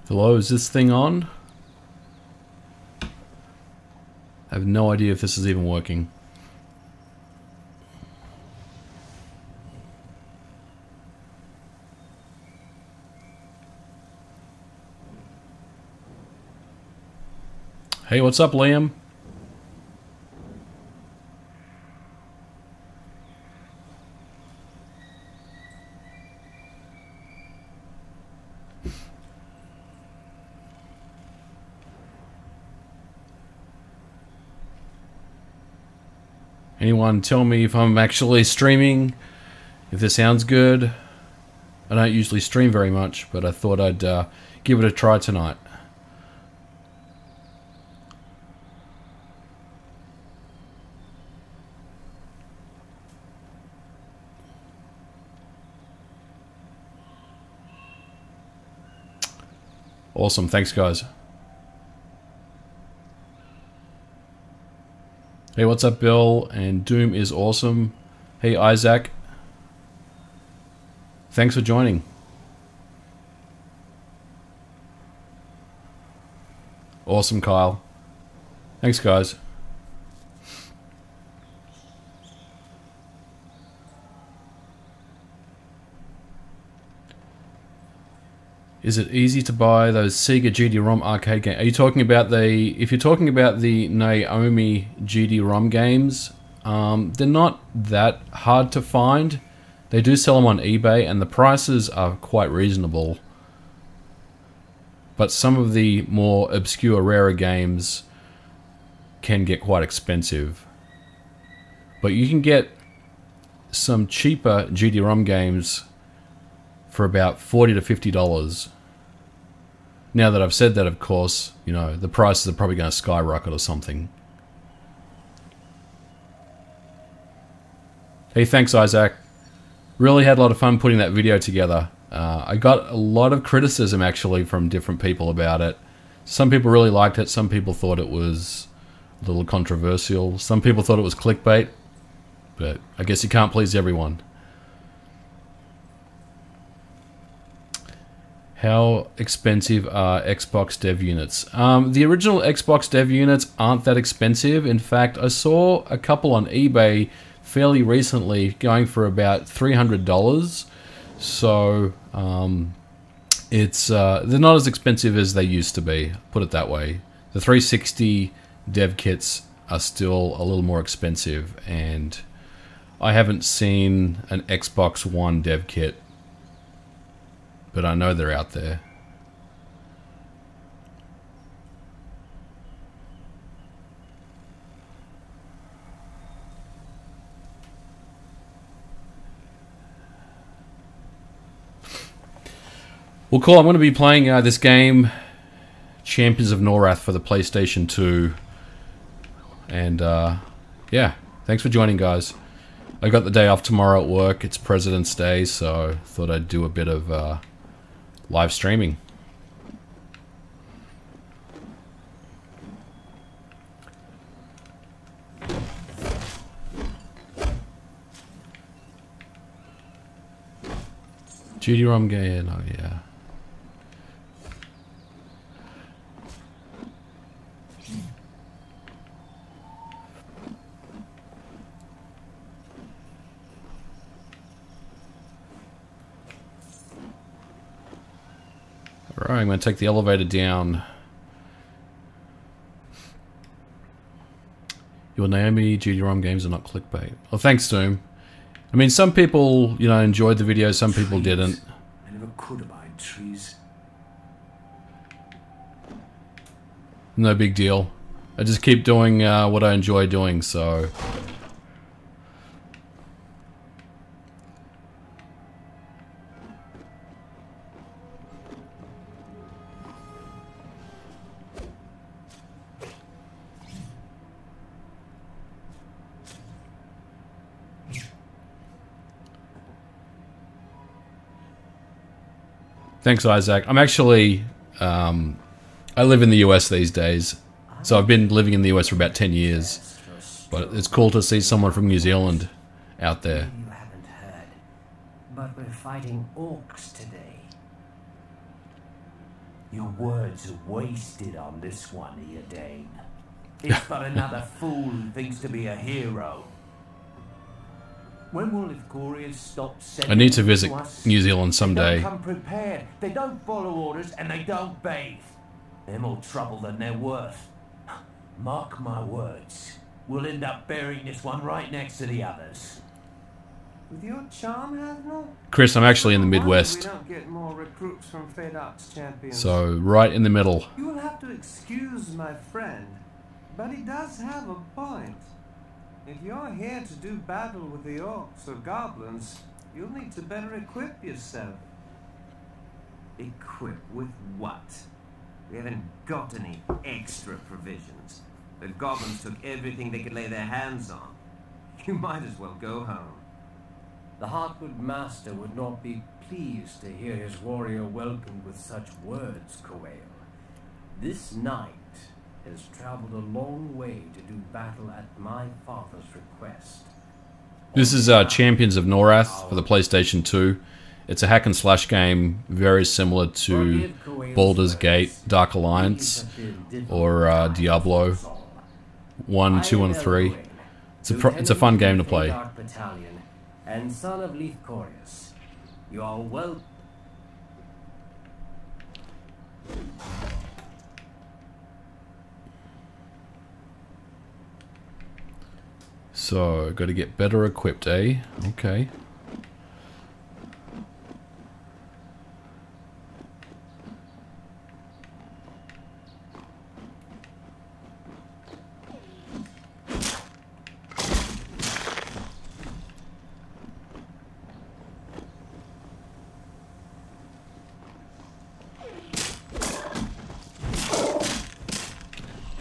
Hello, is this thing on? I have no idea if this is even working. Hey, what's up, Liam? Anyone tell me if I'm actually streaming, if this sounds good? I don't usually stream very much, but I thought I'd give it a try tonight. Awesome, thanks guys. Hey, what's up, Bill? And Doom is awesome. Hey, Isaac. Thanks for joining. Awesome, Kyle. Thanks, guys. Is it easy to buy those Sega GD-ROM arcade games? Are you talking about the... If you're talking about the Naomi GD-ROM games, they're not that hard to find. They do sell them on eBay, and the prices are quite reasonable. But some of the more obscure, rarer games can get quite expensive. But you can get some cheaper GD-ROM games for about $40 to $50. Now that I've said that, of course, you know, the prices are probably going to skyrocket or something. Hey, thanks, Isaac. Really had a lot of fun putting that video together. I got a lot of criticism, actually, from different people about it. Some people really liked it. Some people thought it was a little controversial. Some people thought it was clickbait. But I guess you can't please everyone. How expensive are Xbox dev units? The original Xbox dev units aren't that expensive. In fact, I saw a couple on eBay fairly recently going for about $300. So they're not as expensive as they used to be, put it that way. The 360 dev kits are still a little more expensive, and I haven't seen an Xbox One dev kit, but I know they're out there. Well, cool. I'm going to be playing this game, Champions of Norrath, for the PlayStation 2. And, yeah. Thanks for joining, guys. I got the day off tomorrow at work. It's President's Day, so thought I'd do a bit of live streaming. GD-ROM game, oh yeah. Alright, I'm going to take the elevator down. Your Naomi GD-ROM games are not clickbait. Well, thanks, Doom. I mean, some people, you know, enjoyed the video, some people didn't. I never could abide trees. No big deal. I just keep doing what I enjoy doing, so... Thanks, Isaac. I'm actually, I live in the US these days, so I've been living in the US for about 10 years, but it's cool to see someone from New Zealand out there. You haven't heard, but we're fighting orcs today. Your words are wasted on this one, Eodane. It's but another fool who thinks to be a hero. When will Ithcorius stop sending I need to visit us? New Zealand someday. They don't come prepared. They don't follow orders, and they don't bathe. They're more trouble than they're worth. Mark my words. We'll end up burying this one right next to the others. With your charm, Hadnal? Chris, I'm actually in the We Midwest, don't get more recruits from Fed Arts champions. so right in the middle. You will have to excuse my friend, but he does have a point. If you're here to do battle with the orcs or goblins, you'll need to better equip yourself. Equip with what? We haven't got any extra provisions. The goblins took everything they could lay their hands on. You might as well go home. The Heartwood Master would not be pleased to hear his warrior welcomed with such words, Coel. This knight has traveled a long way to do battle at my father's request. This is Champions of Norrath for the PlayStation 2. It's a hack and slash game very similar to Baldur's Gate, Dark Alliance, or Diablo 1, 2, and 3. It's a fun game to play. And son of Ithcorius, you are well. So, got to get better equipped, eh? Okay.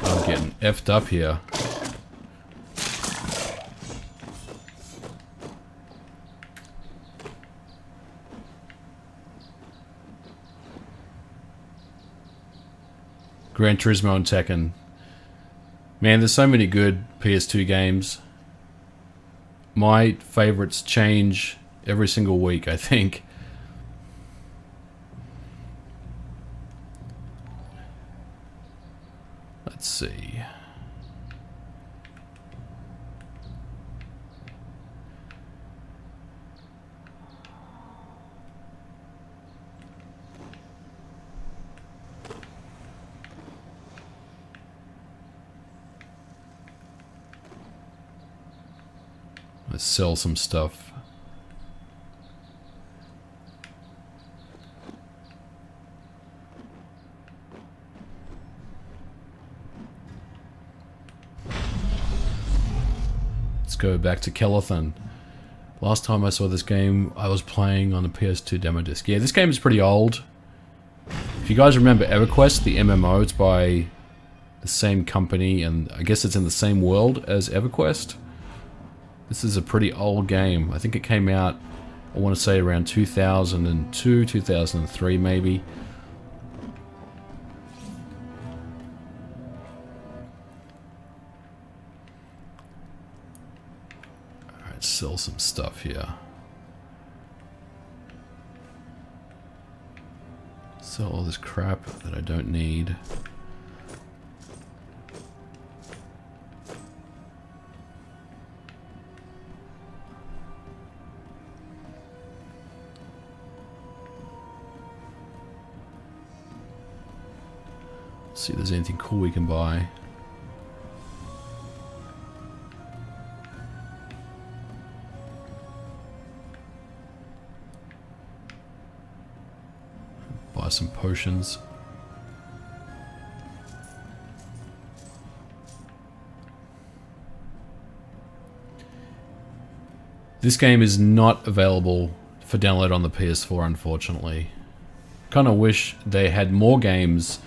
I'm getting effed up here. Gran Turismo and Tekken. Man, there's so many good PS2 games. My favorites change every single week, I think. Let's see. Let's sell some stuff. Let's go back to Kellathan. Last time I saw this game, I was playing on the PS2 demo disc. Yeah, this game is pretty old. If you guys remember EverQuest, the MMO, it's by the same company, and I guess it's in the same world as EverQuest. This is a pretty old game. I think it came out, I want to say around 2002, 2003 maybe. Alright, sell some stuff here. Sell all this crap that I don't need. See if there's anything cool we can buy. Buy some potions. This game is not available for download on the PS4, unfortunately. Kind of wish they had more games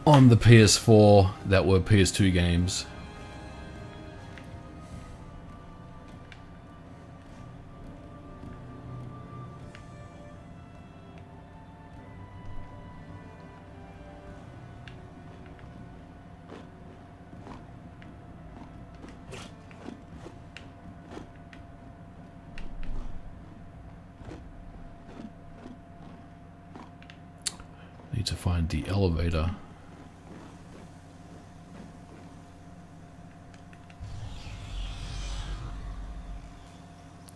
on the PS4 that were PS2 games. to find the elevator.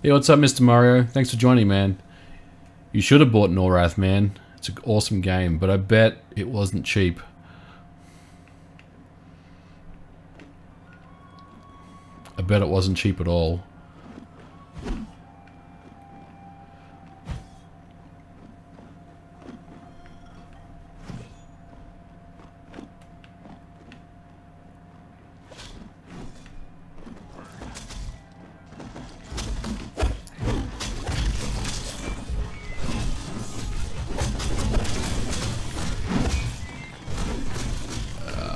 Hey, what's up, Mr. Mario? Thanks for joining, man. You should have bought Norrath, man. It's an awesome game, but I bet it wasn't cheap. I bet it wasn't cheap at all.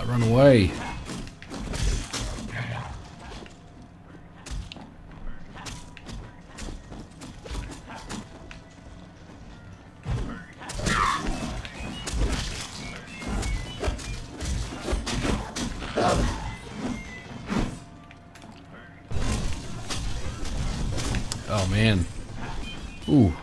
Run away. Oh man. Ooh.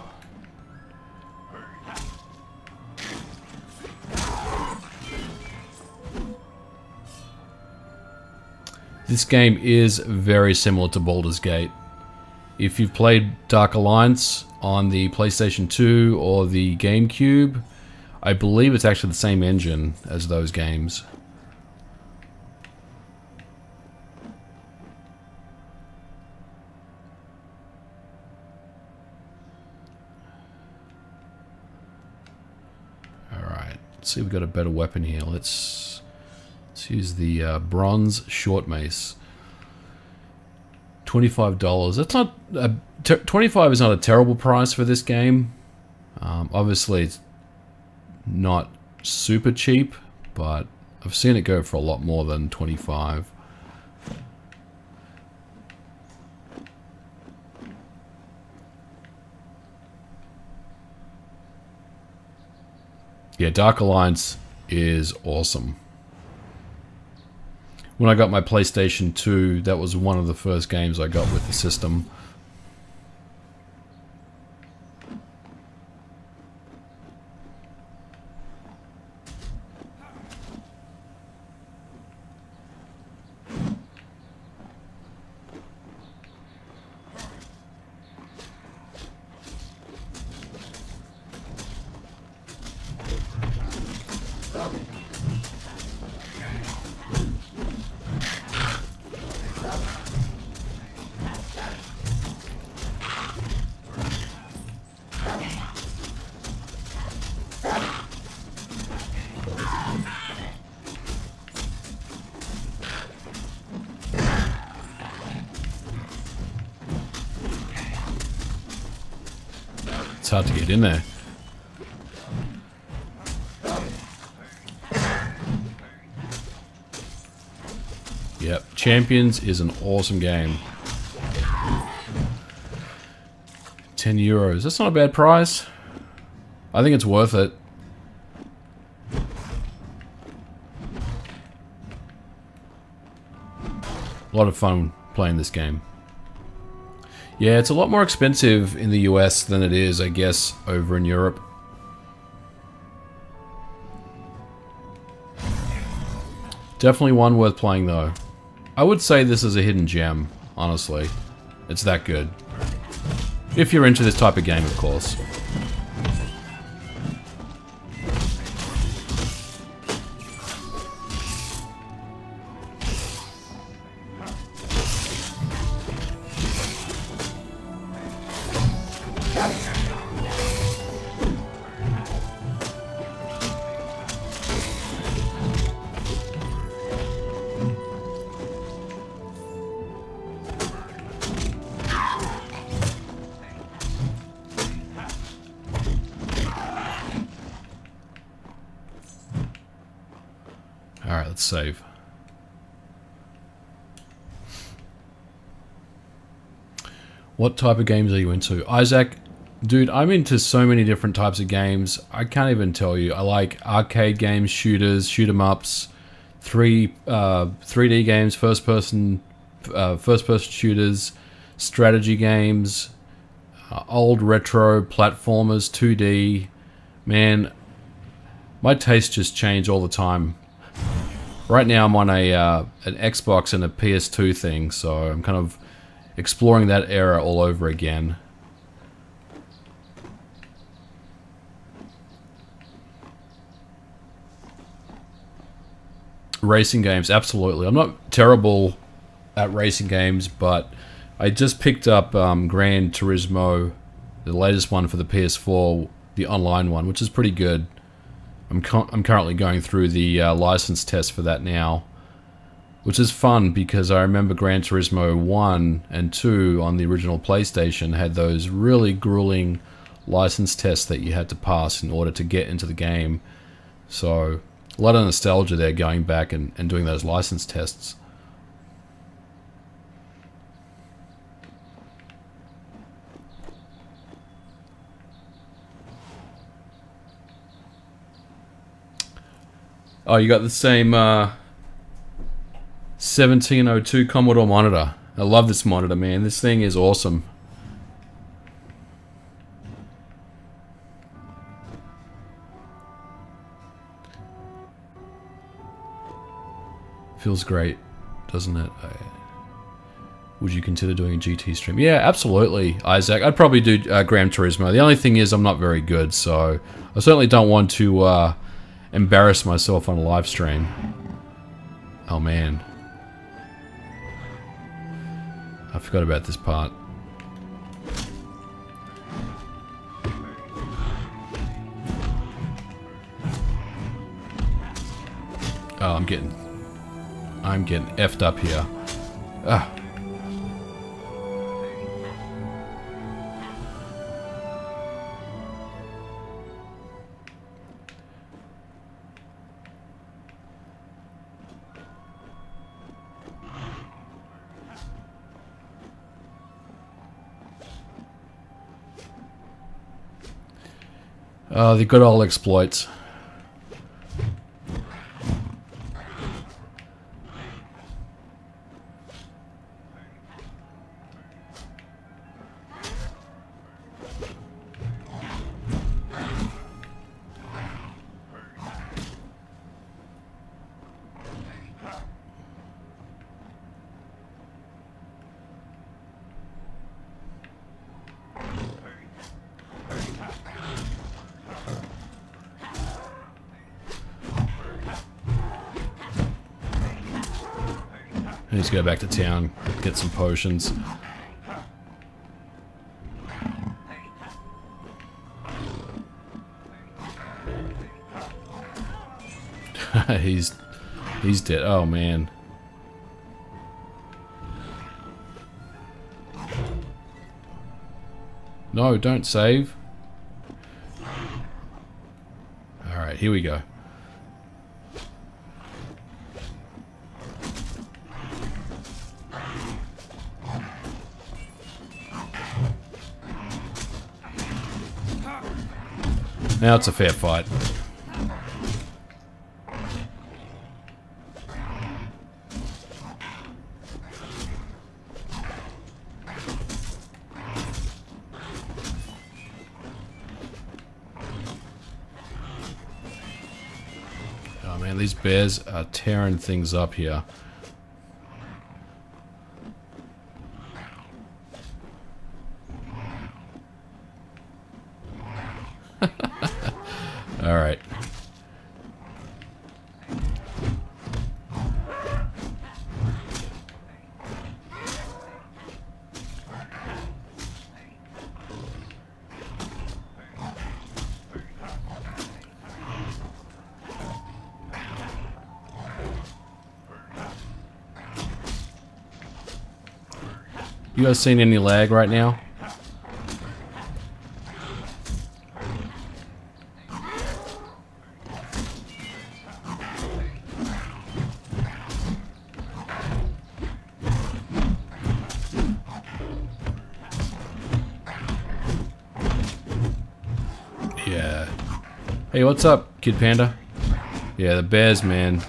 This game is very similar to Baldur's Gate. If you've played Dark Alliance on the PlayStation 2 or the GameCube, I believe it's actually the same engine as those games. Alright, let's see if we've got a better weapon here. Let's use the bronze short mace. $25. That's not 25 is not a terrible price for this game. Obviously, it's not super cheap, but I've seen it go for a lot more than 25. Yeah, Dark Alliance is awesome. When I got my PlayStation 2, that was one of the first games I got with the system. It's hard to get in there. Yep, Champions is an awesome game. €10. That's not a bad price. I think it's worth it. A lot of fun playing this game. Yeah, it's a lot more expensive in the US than it is, I guess, over in Europe. Definitely one worth playing, though. I would say this is a hidden gem, honestly. It's that good. If you're into this type of game, of course. Alright, let's save. What type of games are you into? Isaac, dude, I'm into so many different types of games. I can't even tell you. I like arcade games, shooters, shoot 'em ups, 3D games, first person shooters, strategy games, old retro platformers, 2D. Man, My tastes just change all the time. Right now I'm on an Xbox and a PS2 thing, so I'm kind of exploring that era all over again. Racing games, absolutely. I'm not terrible at racing games, but I just picked up Gran Turismo, the latest one for the PS4, the online one, which is pretty good. I'm currently going through the license test for that now, which is fun because I remember Gran Turismo 1 and 2 on the original PlayStation had those really grueling license tests that you had to pass in order to get into the game. So a lot of nostalgia there, going back and doing those license tests. Oh, you got the same 1702 Commodore monitor. I love this monitor, man. This thing is awesome. Feels great, doesn't it? Would you consider doing a GT stream? Yeah, absolutely, Isaac. I'd probably do Gran Turismo. The only thing is I'm not very good, so I certainly don't want to embarrass myself on a live stream. Oh man. I forgot about this part. Oh, I'm getting effed up here. Ah. The good old exploits. I need to go back to town, get some potions. He's dead. Oh man. No, don't save. Alright, here we go. Now it's a fair fight. Oh man, these bears are tearing things up here. All right. You guys seen any lag right now? Yeah. Hey, what's up, Kid Panda? Yeah, the bears, man.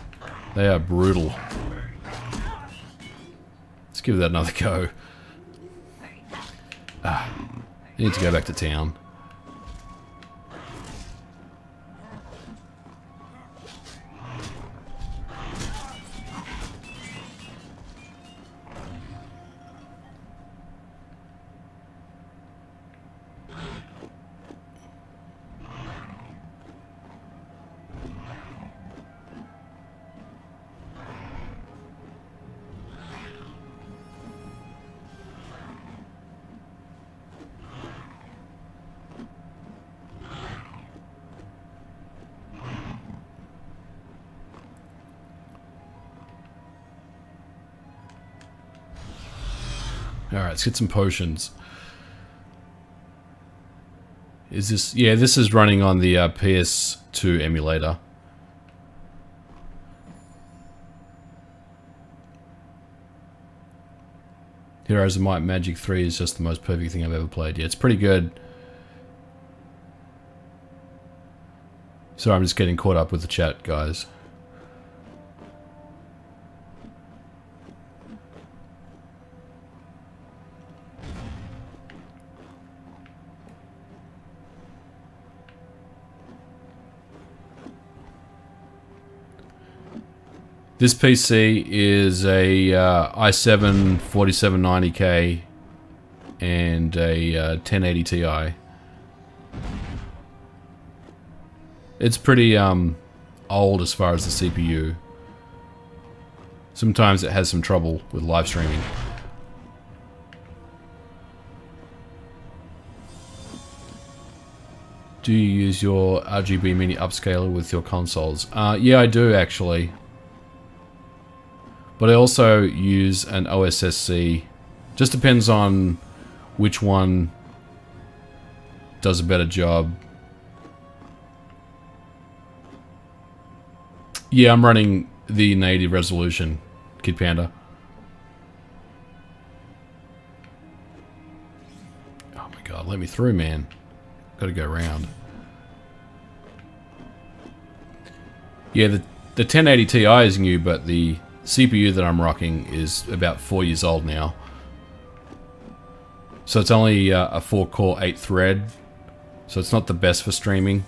They are brutal. Let's give that another go. I need to go back to town. Alright, let's get some potions. Is this... Yeah, this is running on the PS2 emulator. Heroes of Might and Magic 3 is just the most perfect thing I've ever played. Yeah, it's pretty good. Sorry, I'm just getting caught up with the chat, guys. This PC is a i7 4790K and a 1080 Ti. It's pretty old as far as the CPU. Sometimes it has some trouble with live streaming. Do you use your RGB mini upscaler with your consoles? Yeah, I do actually. But I also use an OSSC. Just depends on which one does a better job. Yeah, I'm running the native resolution, Kid Panda. Oh my god, let me through, man. Gotta go around. Yeah, the 1080 Ti is new, but the CPU that I'm rocking is about 4 years old now. So it's only a 4-core, 8-thread. So it's not the best for streaming.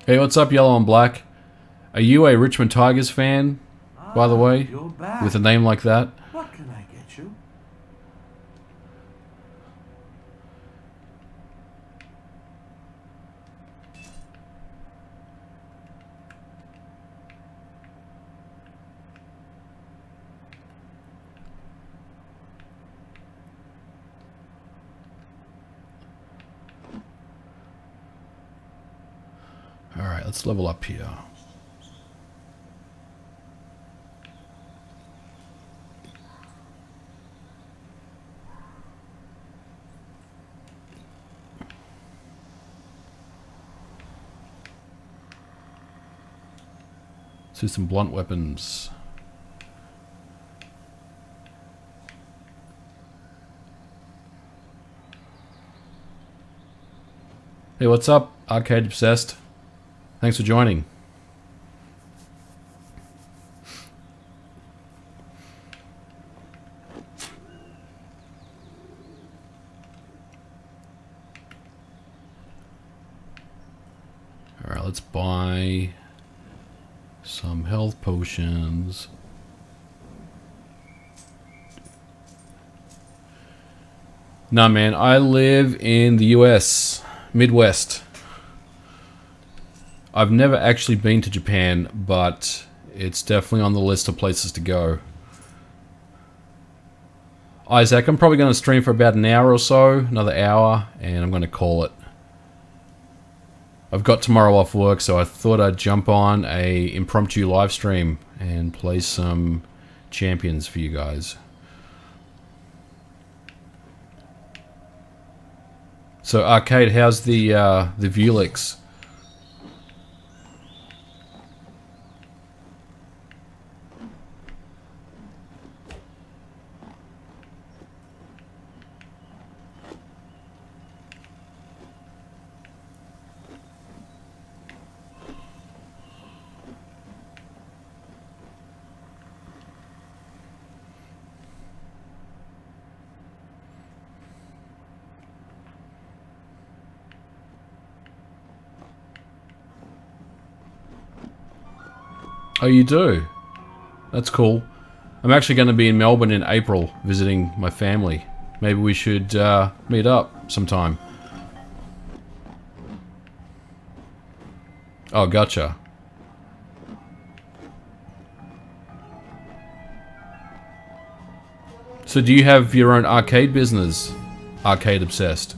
Hey, what's up, Yellow and Black? Are you a Richmond Tigers fan, by the way? You're back. With a name like that? What can I get you? Alright, let's level up here. Let's do some blunt weapons. Hey, what's up, Arcade Obsessed? Thanks for joining. Alright, let's buy some health potions. Nah, man, I live in the US, Midwest. I've never actually been to Japan, but it's definitely on the list of places to go. Isaac, I'm probably going to stream for about an hour or so, another hour, and I'm going to call it. I've got tomorrow off work, so I thought I'd jump on a impromptu live stream and play some champions for you guys. So Arcade, how's the Vuelix? Oh, you do? That's cool. I'm actually going to be in Melbourne in April visiting my family. Maybe we should meet up sometime. Oh, gotcha. So do you have your own arcade business? Arcade Obsessed.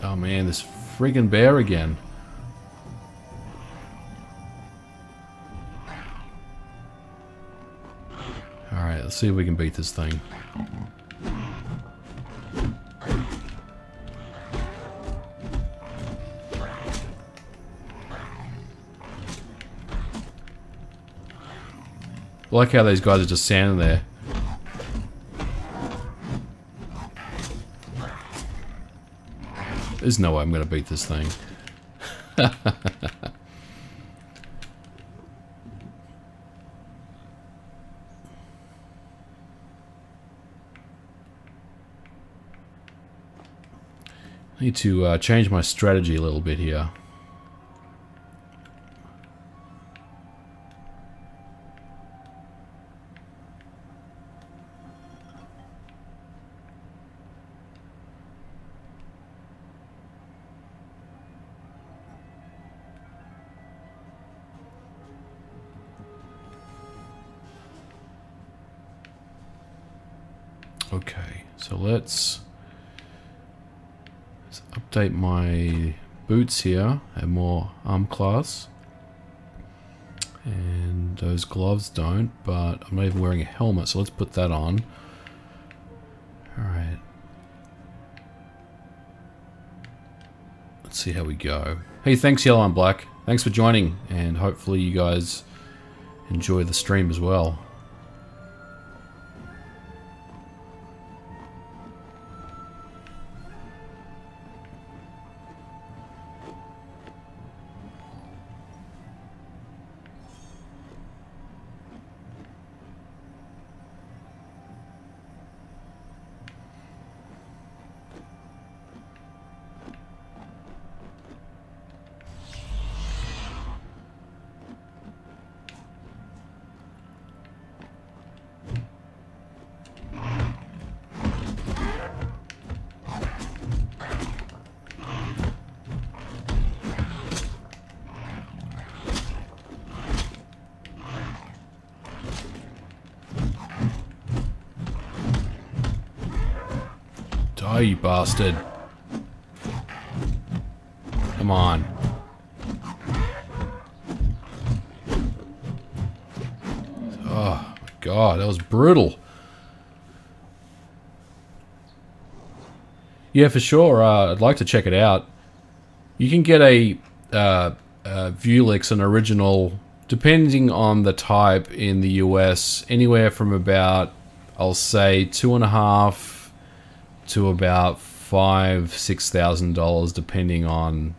Oh man, this friggin' bear again. Alright, let's see if we can beat this thing. I like how these guys are just standing there. There's no way I'm gonna beat this thing. I need to change my strategy a little bit here. Okay, so let's update my boots here, add more arm class. And those gloves don't, but I'm not even wearing a helmet, so let's put that on. Alright. Let's see how we go. Hey, thanks Yellow and Black. Thanks for joining, and hopefully you guys enjoy the stream as well. Die, you bastard. Come on. Oh, my God, that was brutal. Yeah, for sure. I'd like to check it out. You can get a Vuelix, an original, depending on the type in the US, anywhere from about, I'll say, $2,500 to about $5,000-$6,000, depending on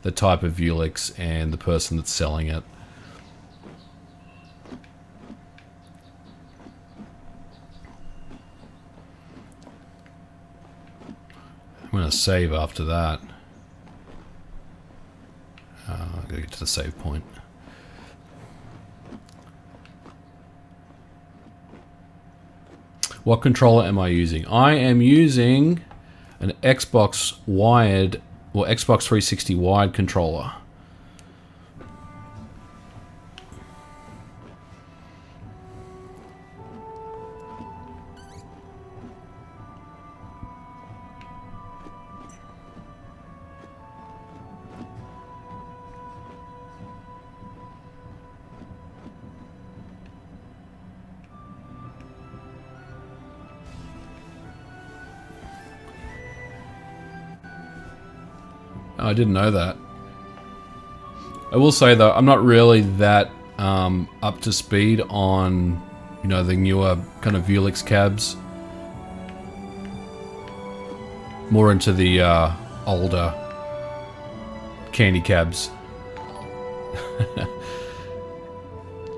the type of Vuelix and the person that's selling it. I'm gonna save after that. I gotta get to the save point. What controller am I using? I am using an Xbox wired, or Xbox 360 wired controller. I didn't know that. I will say though, I'm not really that up to speed on, you know, the newer kind of Vuelix cabs. More into the older candy cabs.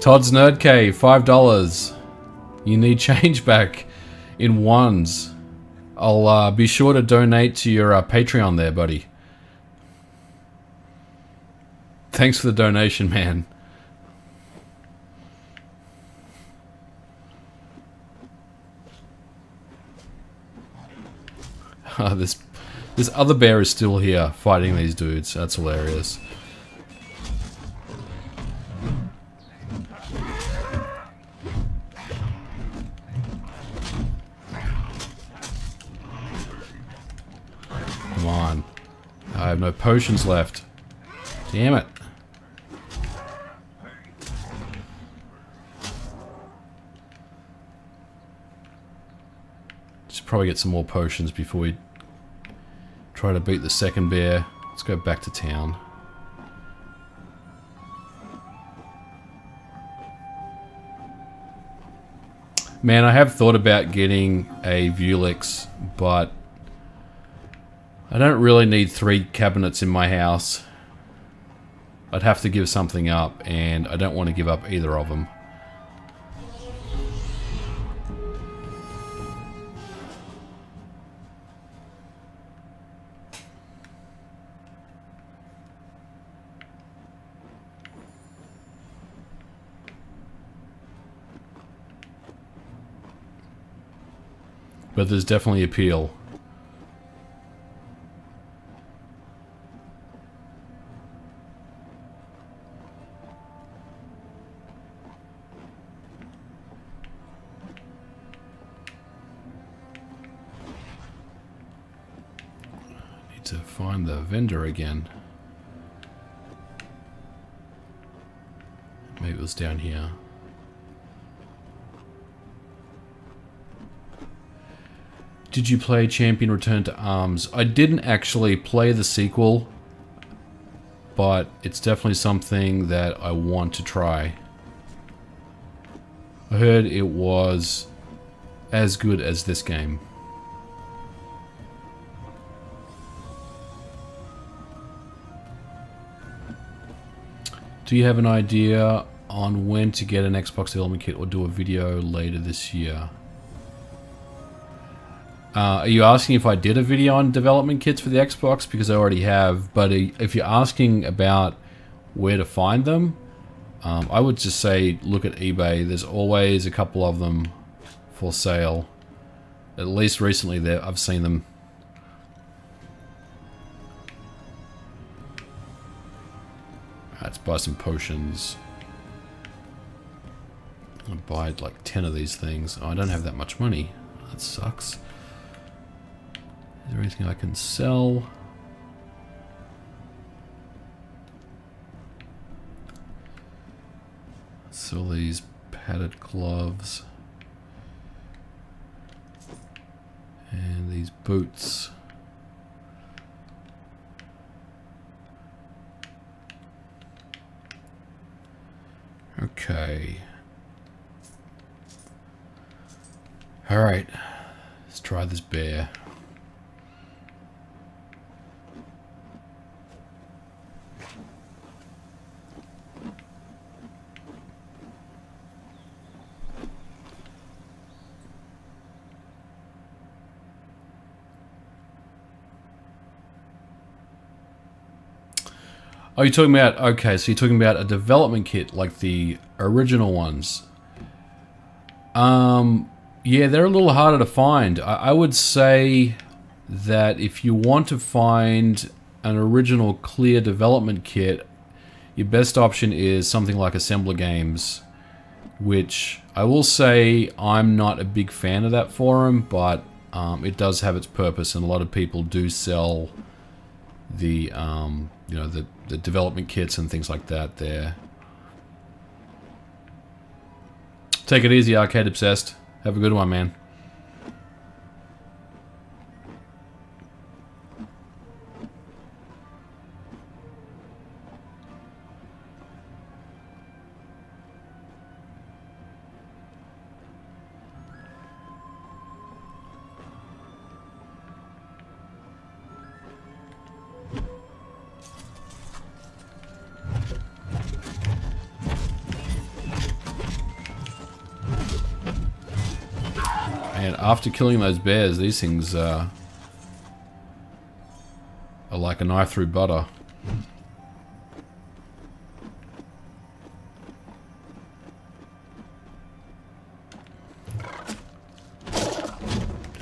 Todd's Nerd Cave, $5. You need change back in ones. I'll be sure to donate to your Patreon there, buddy. Thanks for the donation, man. This other bear is still here fighting these dudes. That's hilarious. Come on. have no potions left. Damn it. Should probably get some more potions before we try to beat the second bear. Let's go back to town. Man, I have thought about getting a Vuelix, but I don't really need 3 cabinets in my house. I'd have to give something up, and I don't want to give up either of them. But there's definitely appeal. Need to find the vendor again. Maybe it was down here. Did you play Champion Return to Arms? I didn't actually play the sequel, but it's definitely something that I want to try. I heard it was as good as this game. Do you have an idea on when to get an Xbox development kit or do a video later this year? Are you asking if I did a video on development kits for the Xbox? Because I already have. But if you're asking about where to find them, I would just say look at eBay. There's always a couple of them for sale. At least recently there, I've seen them. Let's buy some potions. I'll buy like 10 of these things. Oh, I don't have that much money. That sucks. Is there anything I can sell? Sell these padded gloves. And these boots. Okay. Alright. Let's try this bear. Oh, you're talking about, okay, so you're talking about a development kit, like the original ones. Yeah, they're a little harder to find. I would say that if you want to find an original clear development kit, your best option is something like Assembler Games, which I will say I'm not a big fan of that forum, but it does have its purpose, and a lot of people do sell the, you know, the development kits and things like that there. Take it easy, Arcade Obsessed. Have a good one, man. And after killing those bears, these things are like a knife through butter.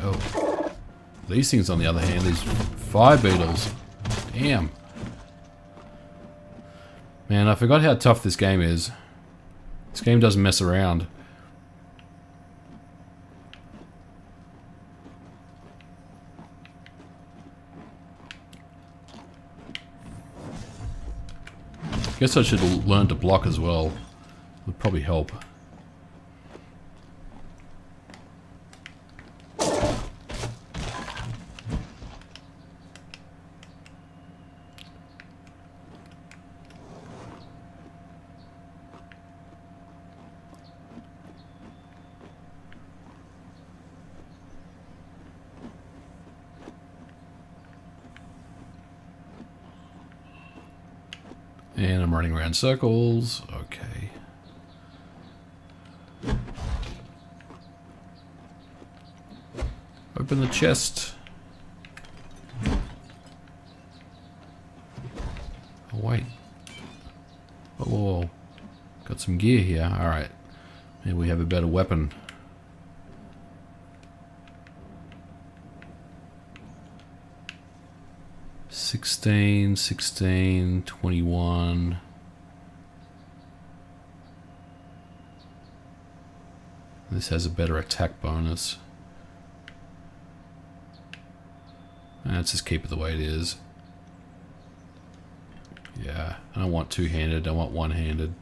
Oh. These things, on the other hand, these fire beetles. Damn. Man, I forgot how tough this game is. This game doesn't mess around. Guess I should learn to block as well. Would probably help. And I'm running around circles. Okay. Open the chest. Oh, wait. Whoa, whoa, whoa. Got some gear here. Alright. Maybe we have a better weapon. $16, $16, $21. This has a better attack bonus. Let's just keep it the way it is. Yeah, I don't want two-handed, I want one-handed.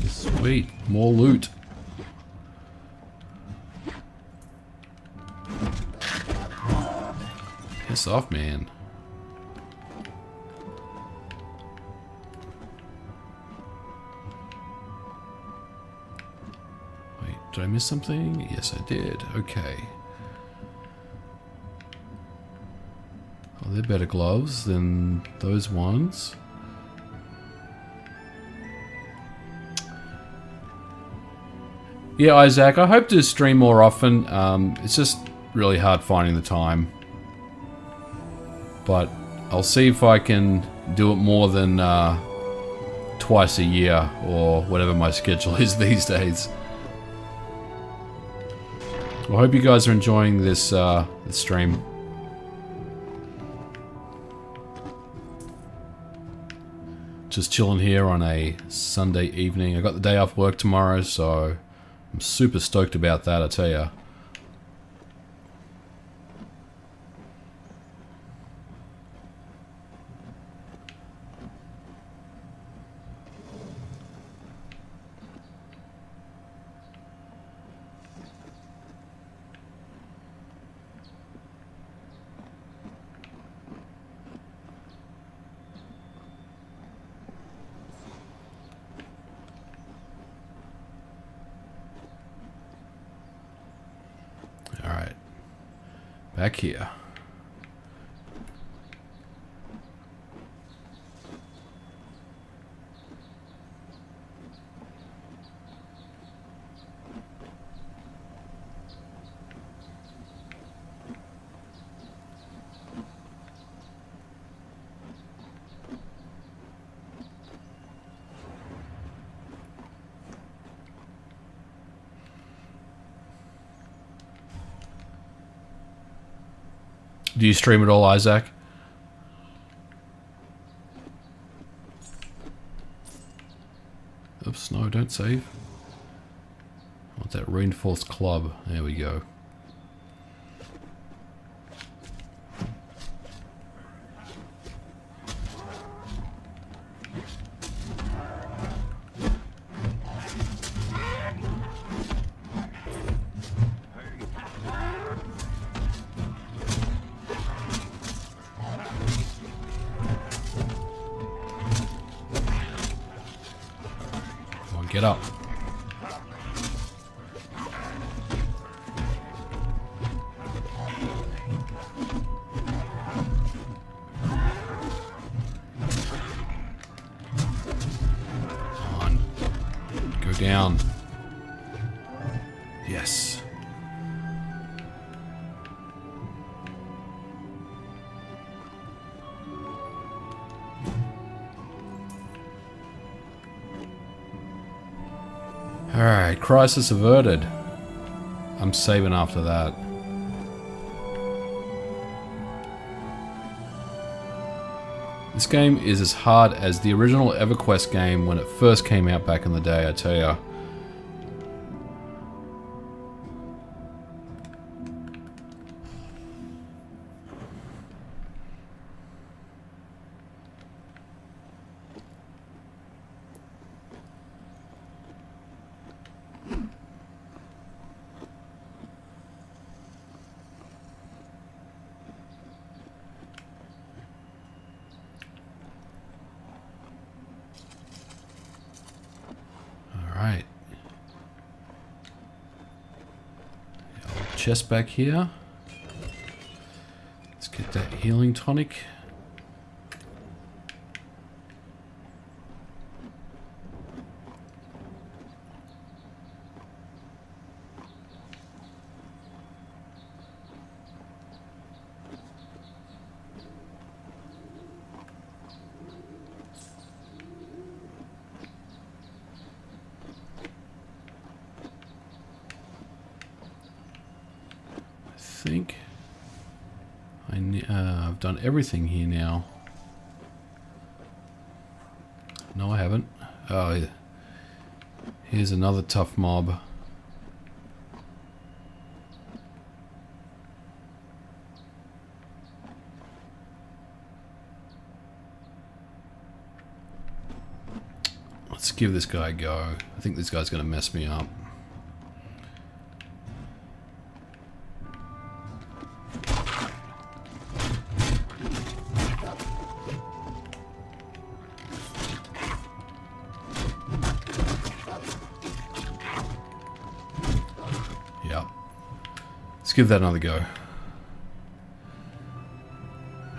Sweet, more loot. Piss off, man. Wait, did I miss something? Yes, I did. Okay. Oh, they're better gloves than those ones. Yeah, Isaac, I hope to stream more often. It's just really hard finding the time. But I'll see if I can do it more than twice a year or whatever my schedule is these days. Well, I hope you guys are enjoying this, this stream. Just chilling here on a Sunday evening. I got the day off work tomorrow, so I'm super stoked about that, I tell ya. Alright. Back here. Do you stream at all, Isaac? Oops, no, don't save. I want that reinforced club. There we go. Get up. Come on. Go down. Yes. Alright, crisis averted. I'm saving after that. This game is as hard as the original EverQuest game when it first came out back in the day, I tell ya. Alright. Chest back here. Let's get that healing tonic. I think I've done everything here now. No, I haven't. Oh, here's another tough mob. Let's give this guy a go. I think this guy's going to mess me up. Let's give that another go.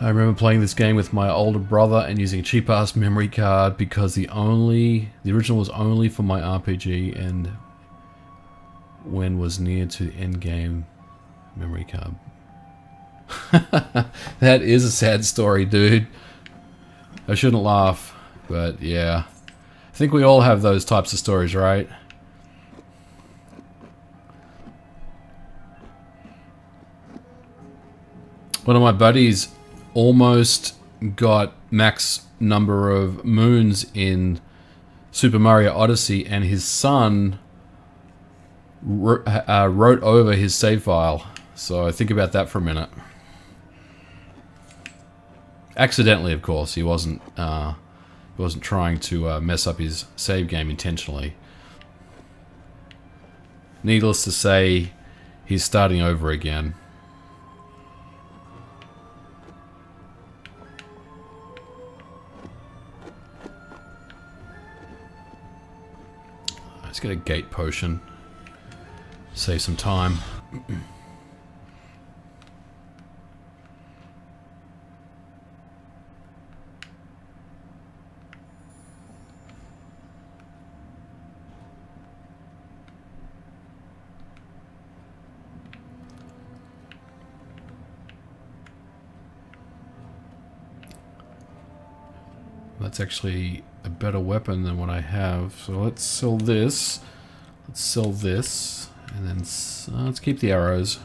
I remember playing this game with my older brother and using a cheap-ass memory card because the original was only for my RPG, and when was near to the end game memory card. That is a sad story, dude. I shouldn't laugh, but yeah. I think we all have those types of stories, right? One of my buddies almost got max number of moons in Super Mario Odyssey, and his son wrote over his save file. So think about that for a minute. Accidentally, of course. He wasn't trying to mess up his save game intentionally. Needless to say, he's starting over again. Let's get a gate potion. Save some time. That's actually a better weapon than what I have. So let's sell this. Let's sell this. And then let's keep the arrows.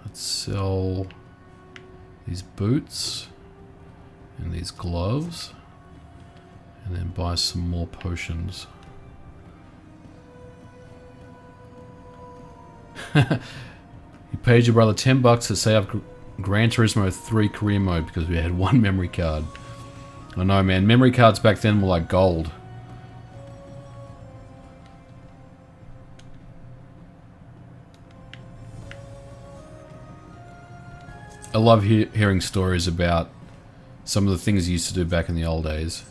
Let's sell these boots and these gloves. And then buy some more potions. You paid your brother $10 to say up Gran Turismo 3 career mode because we had one memory card. I know, man. Memory cards back then were like gold. I love hearing stories about some of the things you used to do back in the old days.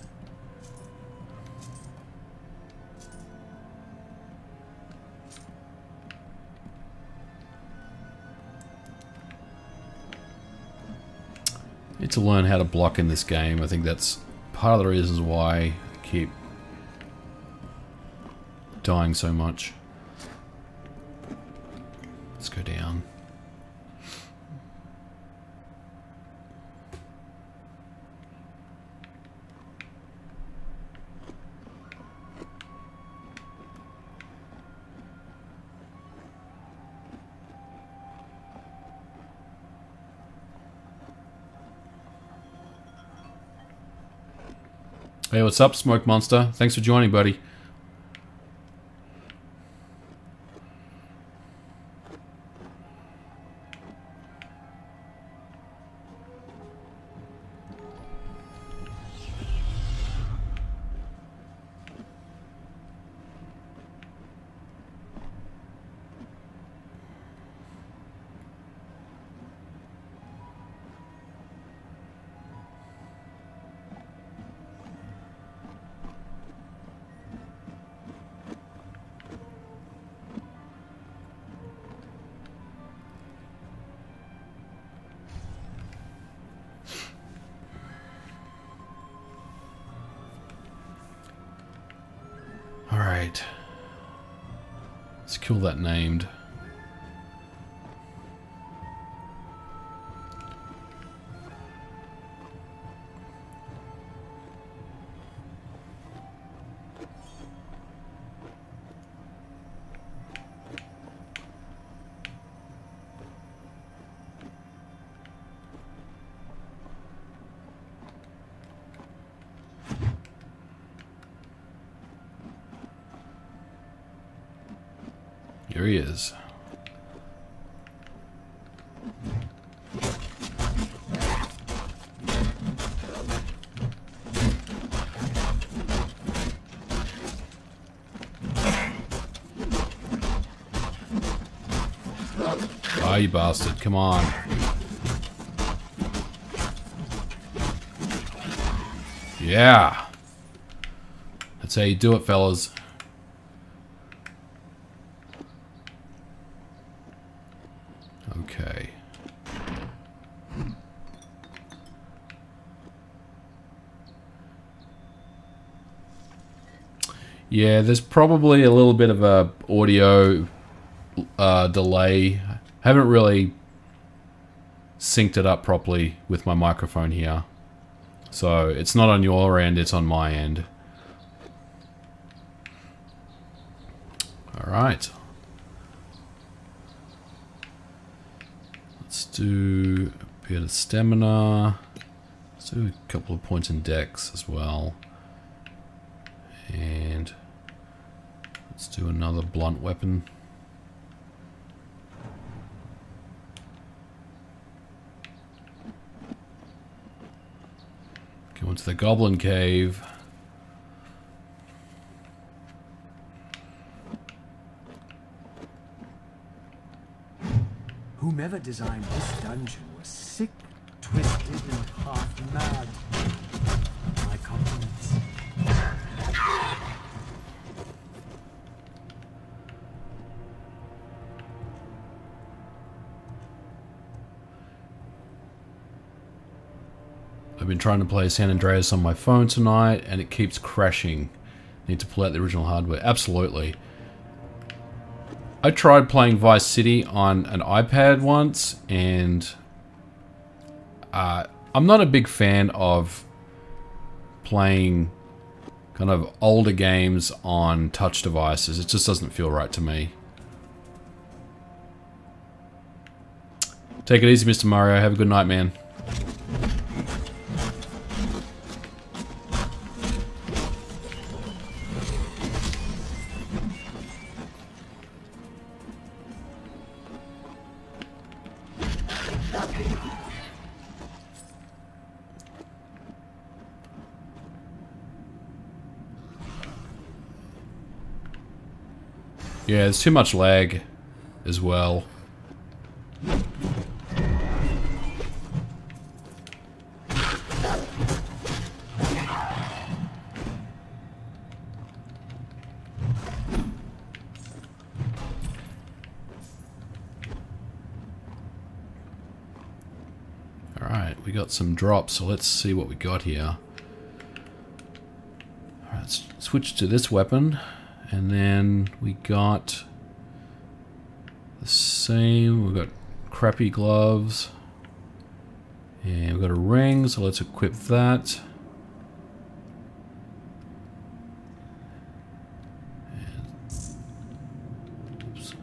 Need to learn how to block in this game. I think that's part of the reasons why I keep dying so much. Let's go down. Hey, what's up, Smoke Monster? Thanks for joining, buddy. Alright. Let's kill that named. Here he is. Ah, you bastard. Come on. Yeah. That's how you do it, fellas. Okay. Yeah, there's probably a little bit of a audio delay. Haven't really synced it up properly with my microphone here. So it's not on your end, it's on my end. Alright. Let's do a bit of stamina. Let's do a couple of points in dex as well. And let's do another blunt weapon. Go into the goblin cave. Whomever designed this dungeon was sick, twisted, and half mad. My compliments. I've been trying to play San Andreas on my phone tonight, and it keeps crashing. Need to pull out the original hardware. Absolutely. I tried playing Vice City on an iPad once, and I'm not a big fan of playing kind of older games on touch devices. It just doesn't feel right to me. Take it easy, Mr. Mario. Have a good night, man. Yeah, there's too much lag as well. Alright, we got some drops, so let's see what we got here. Alright, let's switch to this weapon. And then we got the same, we've got crappy gloves. And we've got a ring, so let's equip that. And, oops.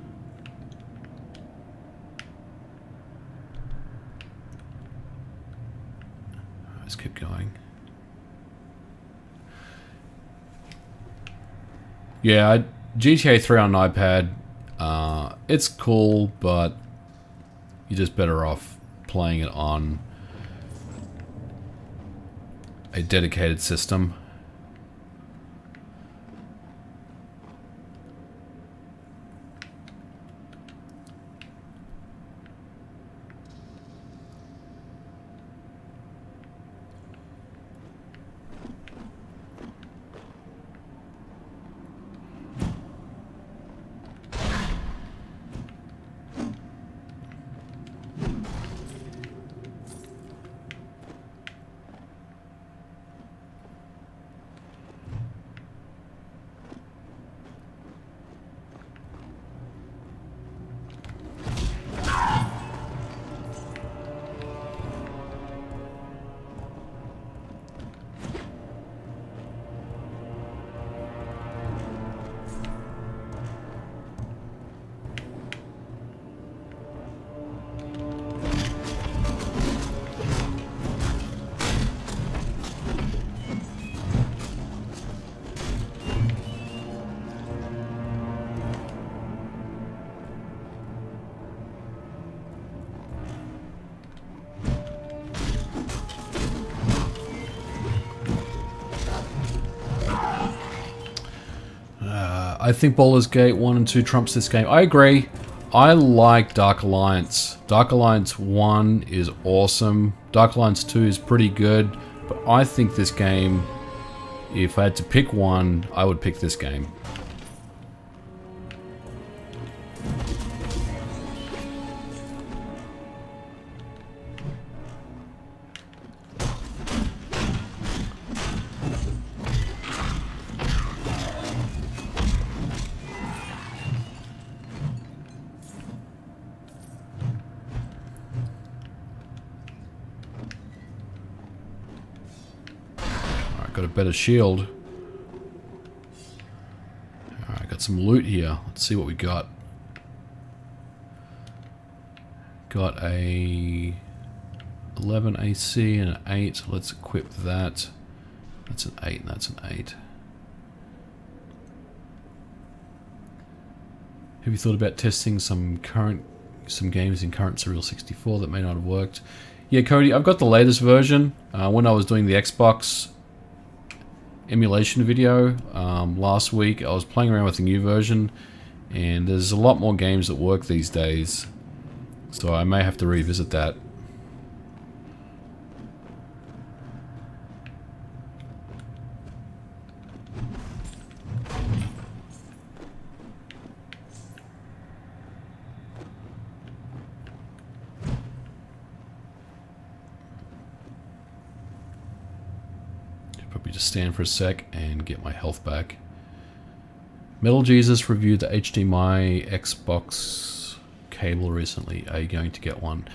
Let's keep going. Yeah, GTA 3 on an iPad, it's cool, but you're just better off playing it on a dedicated system. I think Baldur's Gate 1 and 2 trumps this game. I agree. I like Dark Alliance. Dark Alliance 1 is awesome. Dark Alliance 2 is pretty good. But I think this game, if I had to pick one, I would pick this game. Got a better shield. Alright, got some loot here. Let's see what we got. Got a 11 AC and an 8. Let's equip that. That's an 8 and that's an 8. Have you thought about testing some games in current Surreal 64 that may not have worked? Yeah, Cody, I've got the latest version. When I was doing the Xbox emulation video last week, I was playing around with the new version, and there's a lot more games that work these days, so I may have to revisit that. Probably just stand for a sec and get my health back. Metal Jesus reviewed the HDMI Xbox cable recently. Are you going to get one?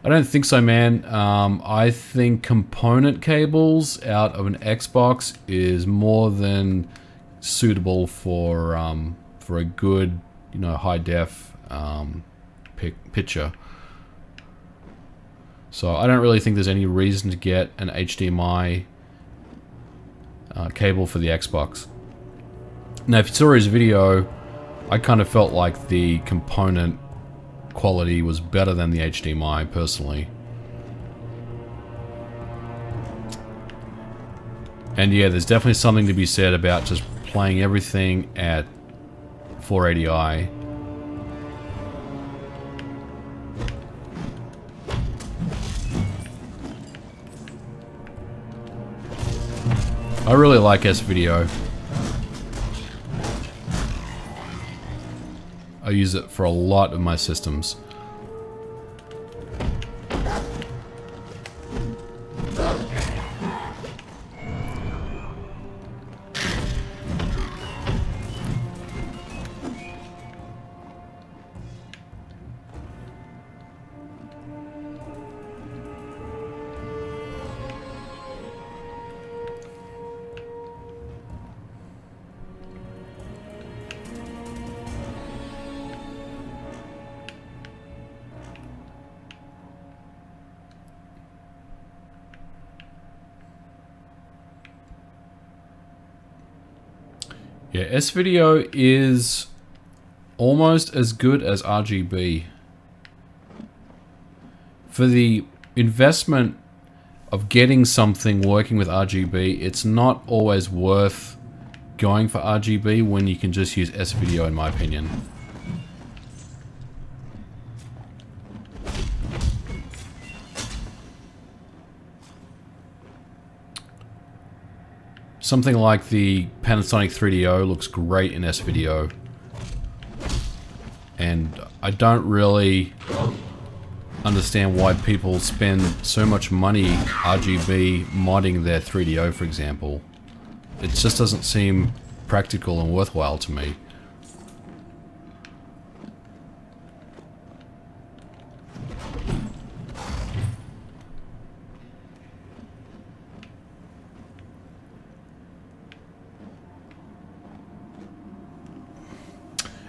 I don't think so, man. I think component cables out of an Xbox is more than suitable for a good, you know, high def picture. So I don't really think there's any reason to get an HDMI cable for the Xbox. Now, if you saw his video, I kind of felt like the component quality was better than the HDMI, personally. And yeah, there's definitely something to be said about just playing everything at 480i. I really like S-Video. I use it for a lot of my systems. Yeah, S-Video is almost as good as RGB. For the investment of getting something working with RGB, it's not always worth going for RGB when you can just use S-Video, in my opinion. Something like the Panasonic 3DO looks great in S-Video. And I don't really understand why people spend so much money RGB modding their 3DO, for example. It just doesn't seem practical and worthwhile to me.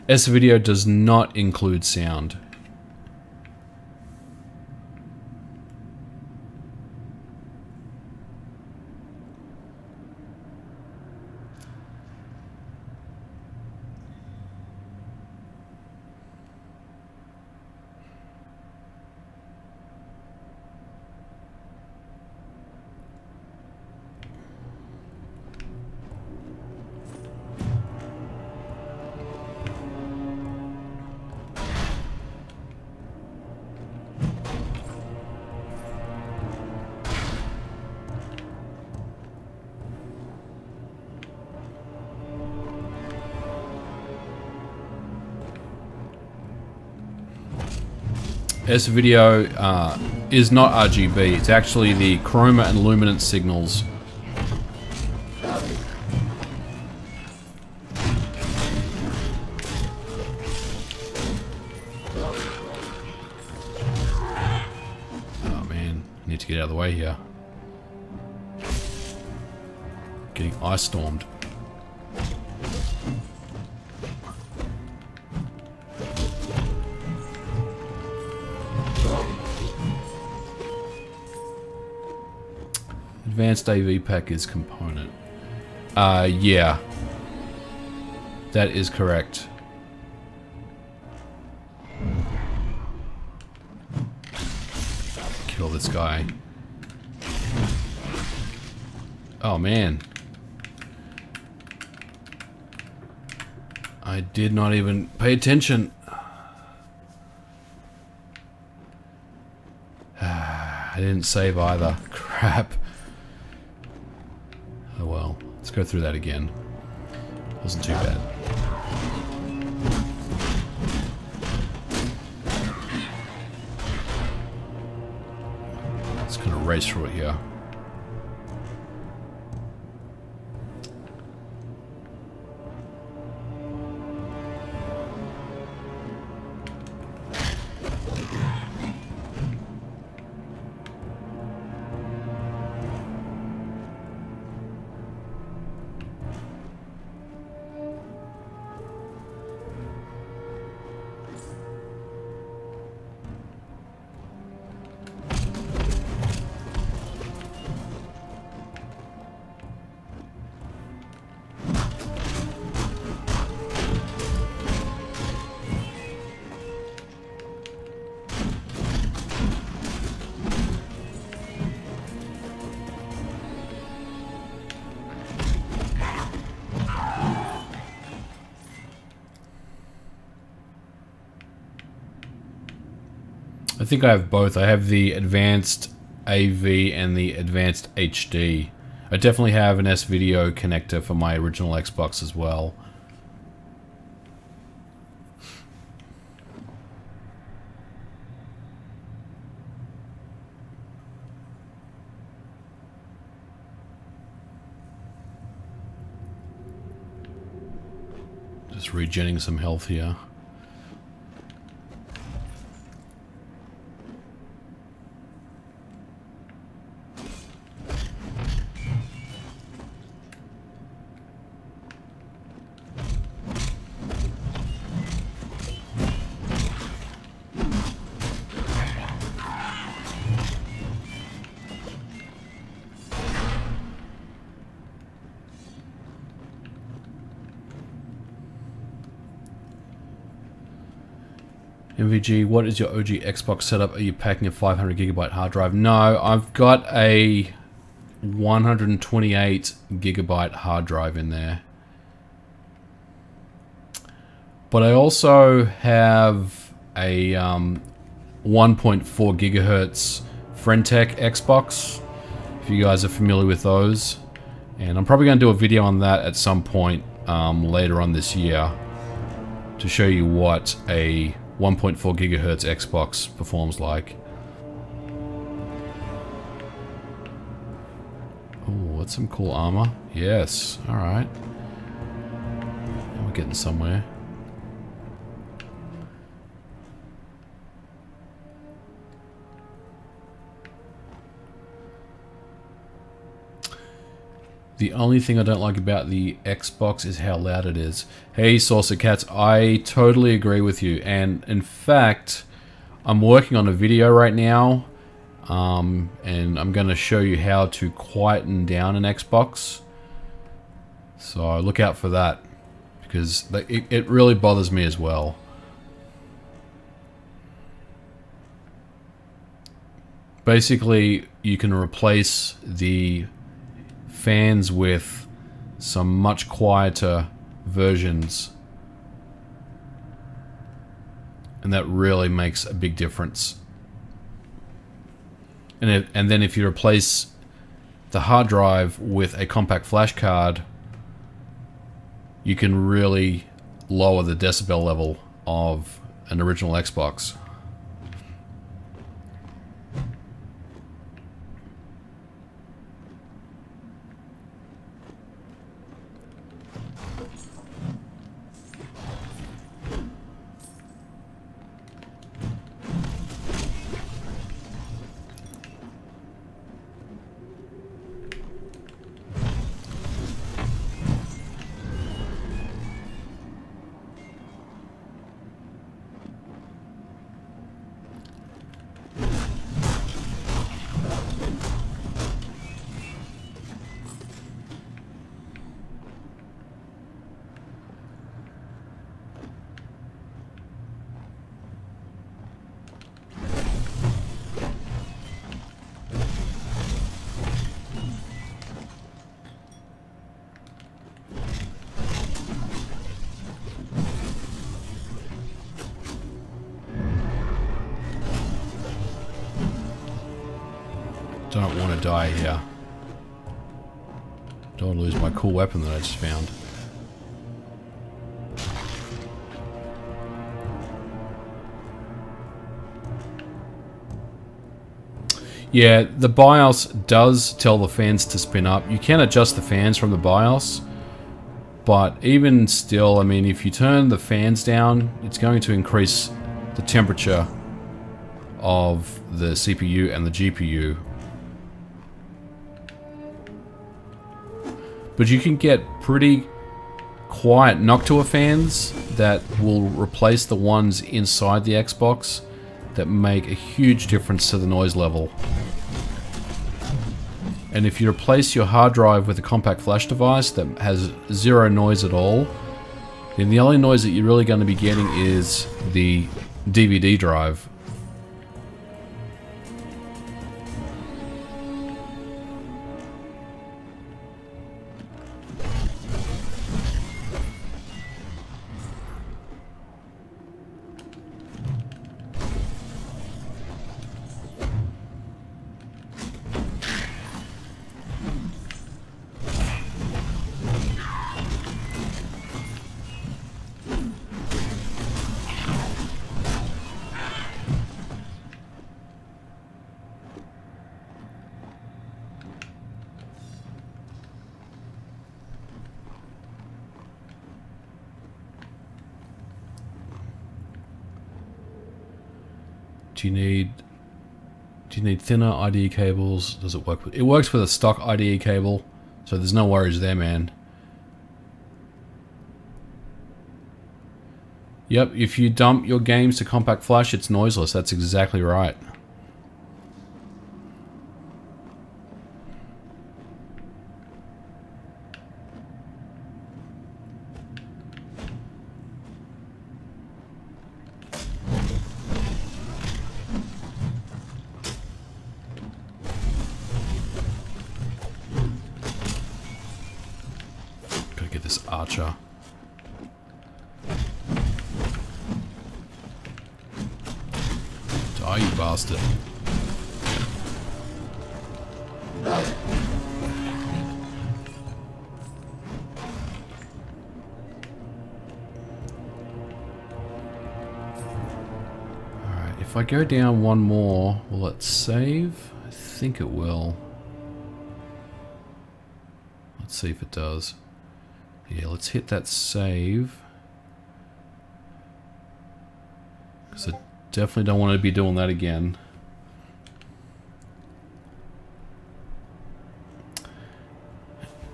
S-Video does not include sound. S-Video is not RGB, it's actually the chroma and luminance signals. Oh man, I need to get out of the way here. Getting ice stormed. Advanced AV pack is component. Yeah. That is correct. Kill this guy. Oh man. I did not even pay attention. I didn't save either. Crap. Oh well, let's go through that again. Wasn't too bad. Just gonna race through it here. I think I have both. I have the advanced AV and the advanced HD. I definitely have an S-Video connector for my original Xbox as well. Just regenning some health here. MVG, what is your OG Xbox setup? Are you packing a 500 gigabyte hard drive? No, I've got a 128 gigabyte hard drive in there. But I also have a 1.4 gigahertz Friendtech Xbox, if you guys are familiar with those. And I'm probably going to do a video on that at some point later on this year to show you what a 1.4 gigahertz Xbox performs like. Oh, that's some cool armor. Yes, alright. We're getting somewhere. The only thing I don't like about the Xbox is how loud it is. Hey, Saucer Cats, I totally agree with you. And in fact, I'm working on a video right now, and I'm going to show you how to quieten down an Xbox. So look out for that, because it really bothers me as well. Basically, you can replace the fans with some much quieter versions, and that really makes a big difference. And then if you replace the hard drive with a compact flash card, you can really lower the decibel level of an original Xbox. Don't want to die here. Don't want to lose my cool weapon that I just found. Yeah, the BIOS does tell the fans to spin up. You can adjust the fans from the BIOS, but even still, I mean, if you turn the fans down, it's going to increase the temperature of the CPU and the GPU. But you can get pretty quiet Noctua fans that will replace the ones inside the Xbox that make a huge difference to the noise level. And if you replace your hard drive with a compact flash device that has zero noise at all, then the only noise that you're really going to be getting is the DVD drive. Do you need thinner IDE cables? Does it work with... It works with a stock IDE cable, so there's no worries there, man. Yep, if you dump your games to compact flash, it's noiseless. That's exactly right. archer. Die, you bastard. Alright, if I go down one more, will it save? I think it will. Let's see if it does. Yeah, let's hit that save. Because I definitely don't want to be doing that again.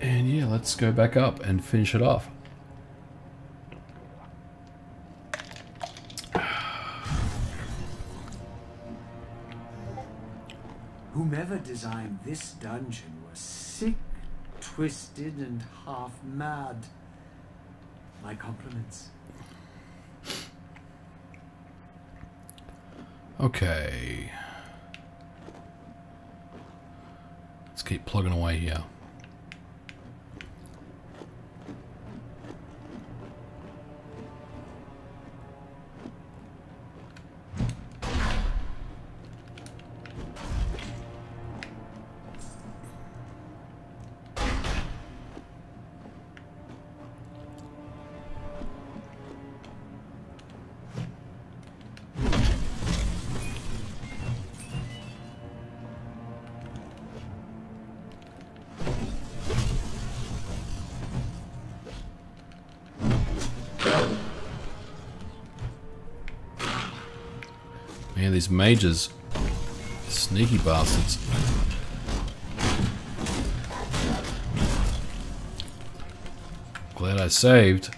And yeah, let's go back up and finish it off. Whomever designed this dungeon was sick, twisted, and half mad. My compliments. Okay. Let's keep plugging away here. Man, these mages. Sneaky bastards. Glad I saved.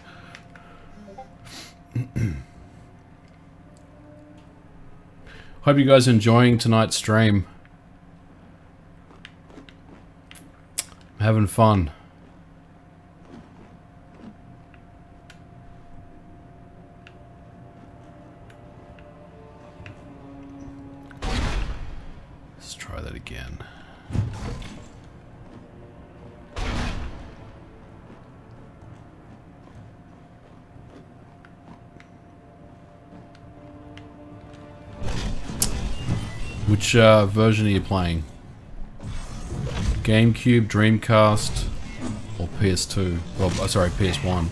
Hope you guys are enjoying tonight's stream. I'm having fun. Let's try that again. Which version are you playing? GameCube, Dreamcast, or PS2? Well, sorry, PS1.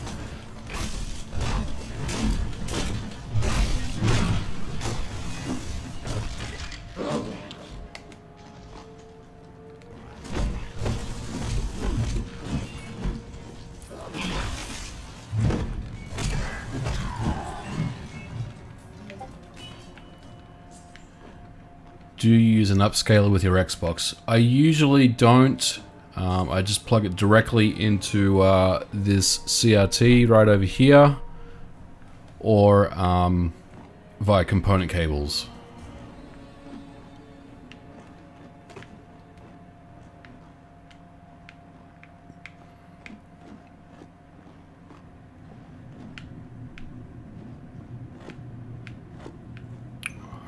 Do you use an upscaler with your Xbox? I usually don't. I just plug it directly into this CRT right over here, or via component cables.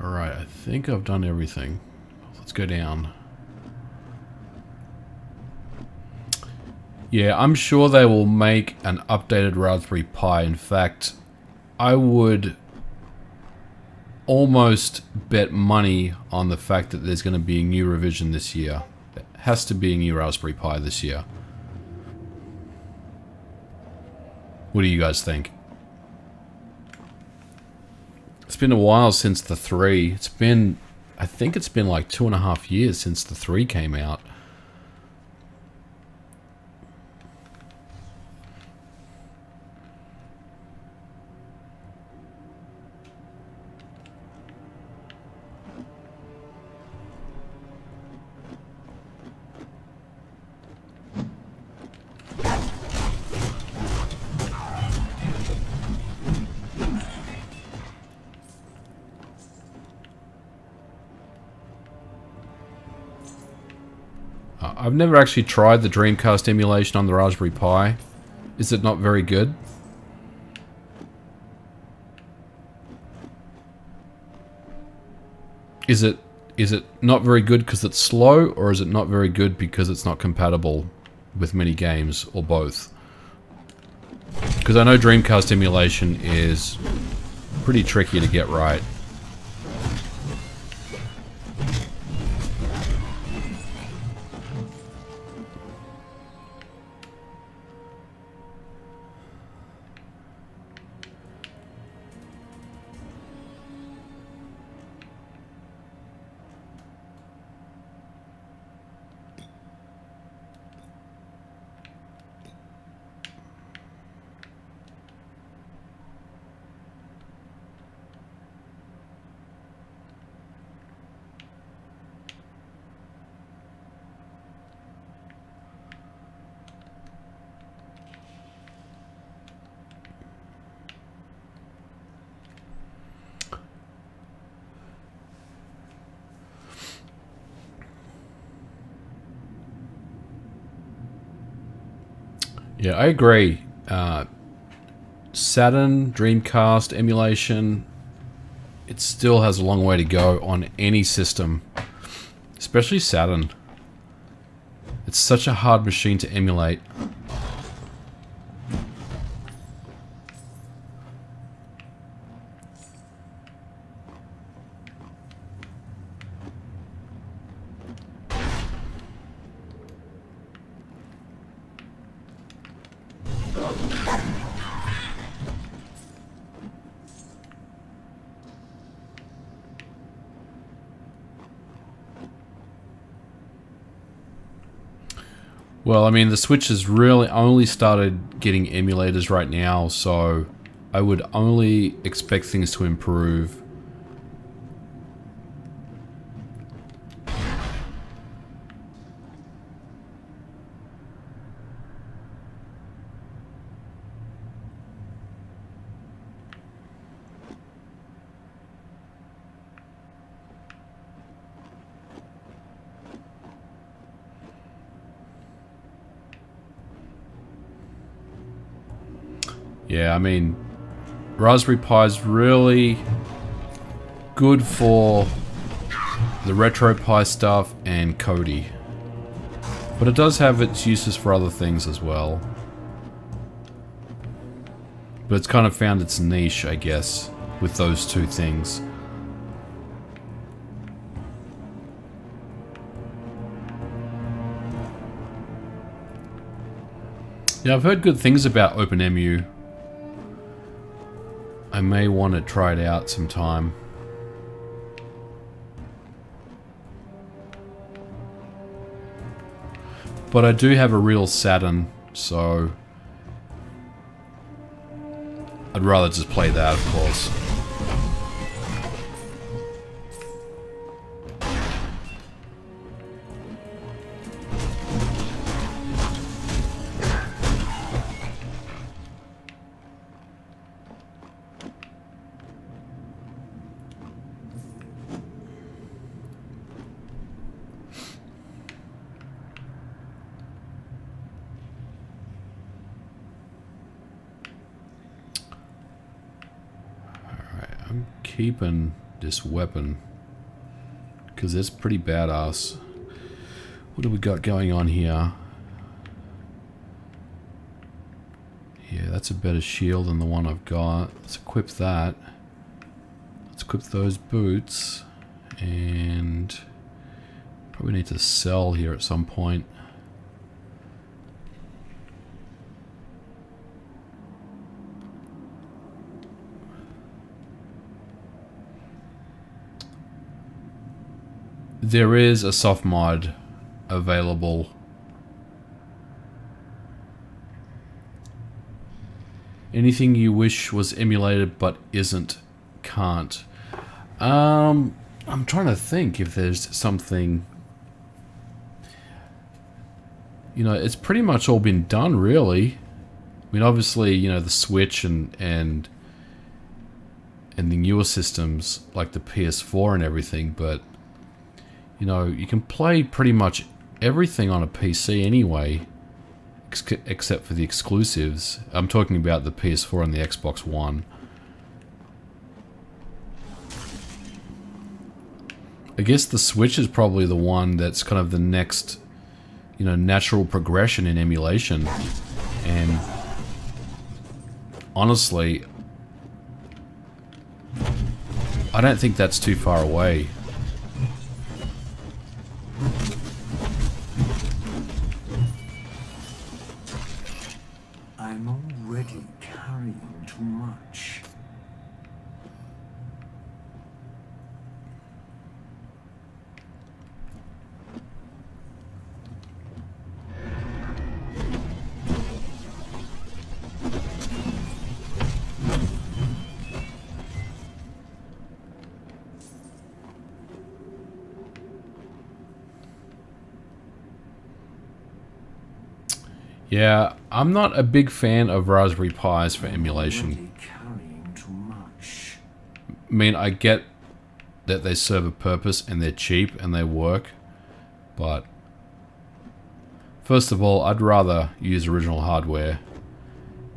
Alright, I think I've done everything. Let's go down. Yeah, I'm sure they will make an updated Raspberry Pi. In fact, I would almost bet money on the fact that there's going to be a new revision this year. It has to be a new Raspberry Pi this year. What do you guys think? It's been a while since the 3. It's been, I think it's been like 2.5 years since the 3 came out. I've never actually tried the Dreamcast emulation on the Raspberry Pi. Is it not very good? Is it not very good because it's slow, or is it not very good because it's not compatible with many games, or both? Because I know Dreamcast emulation is pretty tricky to get right. Yeah, I agree. Saturn, Dreamcast emulation, it still has a long way to go on any system, especially Saturn. It's such a hard machine to emulate. Well, I mean, the Switch has really only started getting emulators right now, so I would only expect things to improve. Yeah, I mean, Raspberry Pi is really good for the RetroPie stuff and Kodi. But it does have its uses for other things as well. But it's kind of found its niche, I guess, with those two things. Yeah, I've heard good things about OpenEMU. I may want to try it out sometime. But I do have a real Saturn, so I'd rather just play that, of course. Keeping this weapon because it's pretty badass. What do we got going on here? Yeah, that's a better shield than the one I've got. Let's equip that. Let's equip those boots, and probably need to sell here at some point. There is a soft mod available. Anything you wish was emulated but isn't, can't. I'm trying to think if there's something. You know, it's pretty much all been done, really. I mean, obviously, you know, the Switch and the newer systems like the PS4 and everything, but you know, you can play pretty much everything on a PC anyway, except for the exclusives. I'm talking about the PS4 and the Xbox One. I guess the Switch is probably the one that's kind of the next, you know, natural progression in emulation. And honestly, I don't think that's too far away. I'm already carrying too much. Yeah, I'm not a big fan of Raspberry Pis for emulation. Already carrying too much. I mean, I get that they serve a purpose and they're cheap and they work, but first of all, I'd rather use original hardware,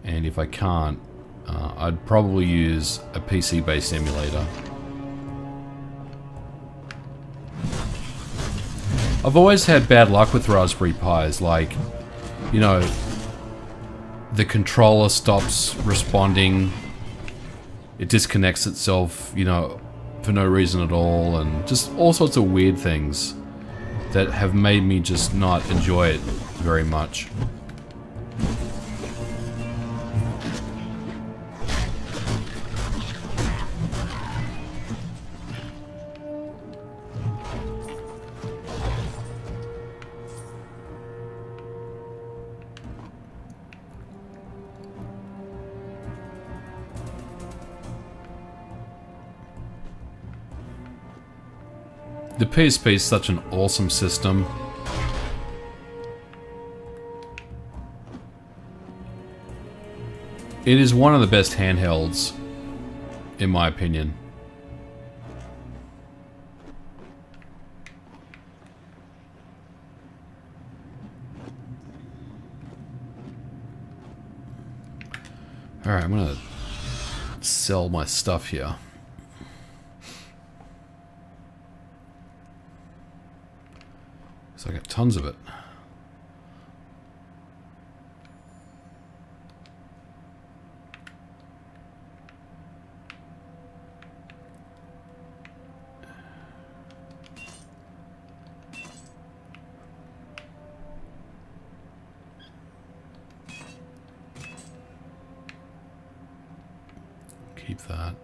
and if I can't, I'd probably use a PC-based emulator. I've always had bad luck with Raspberry Pis, like, you know, the controller stops responding, it disconnects itself, you know, for no reason at all, and just all sorts of weird things that have made me just not enjoy it very much. The PSP is such an awesome system. It is one of the best handhelds, in my opinion. Alright, I'm gonna sell my stuff here. So I got tons of it. Keep that.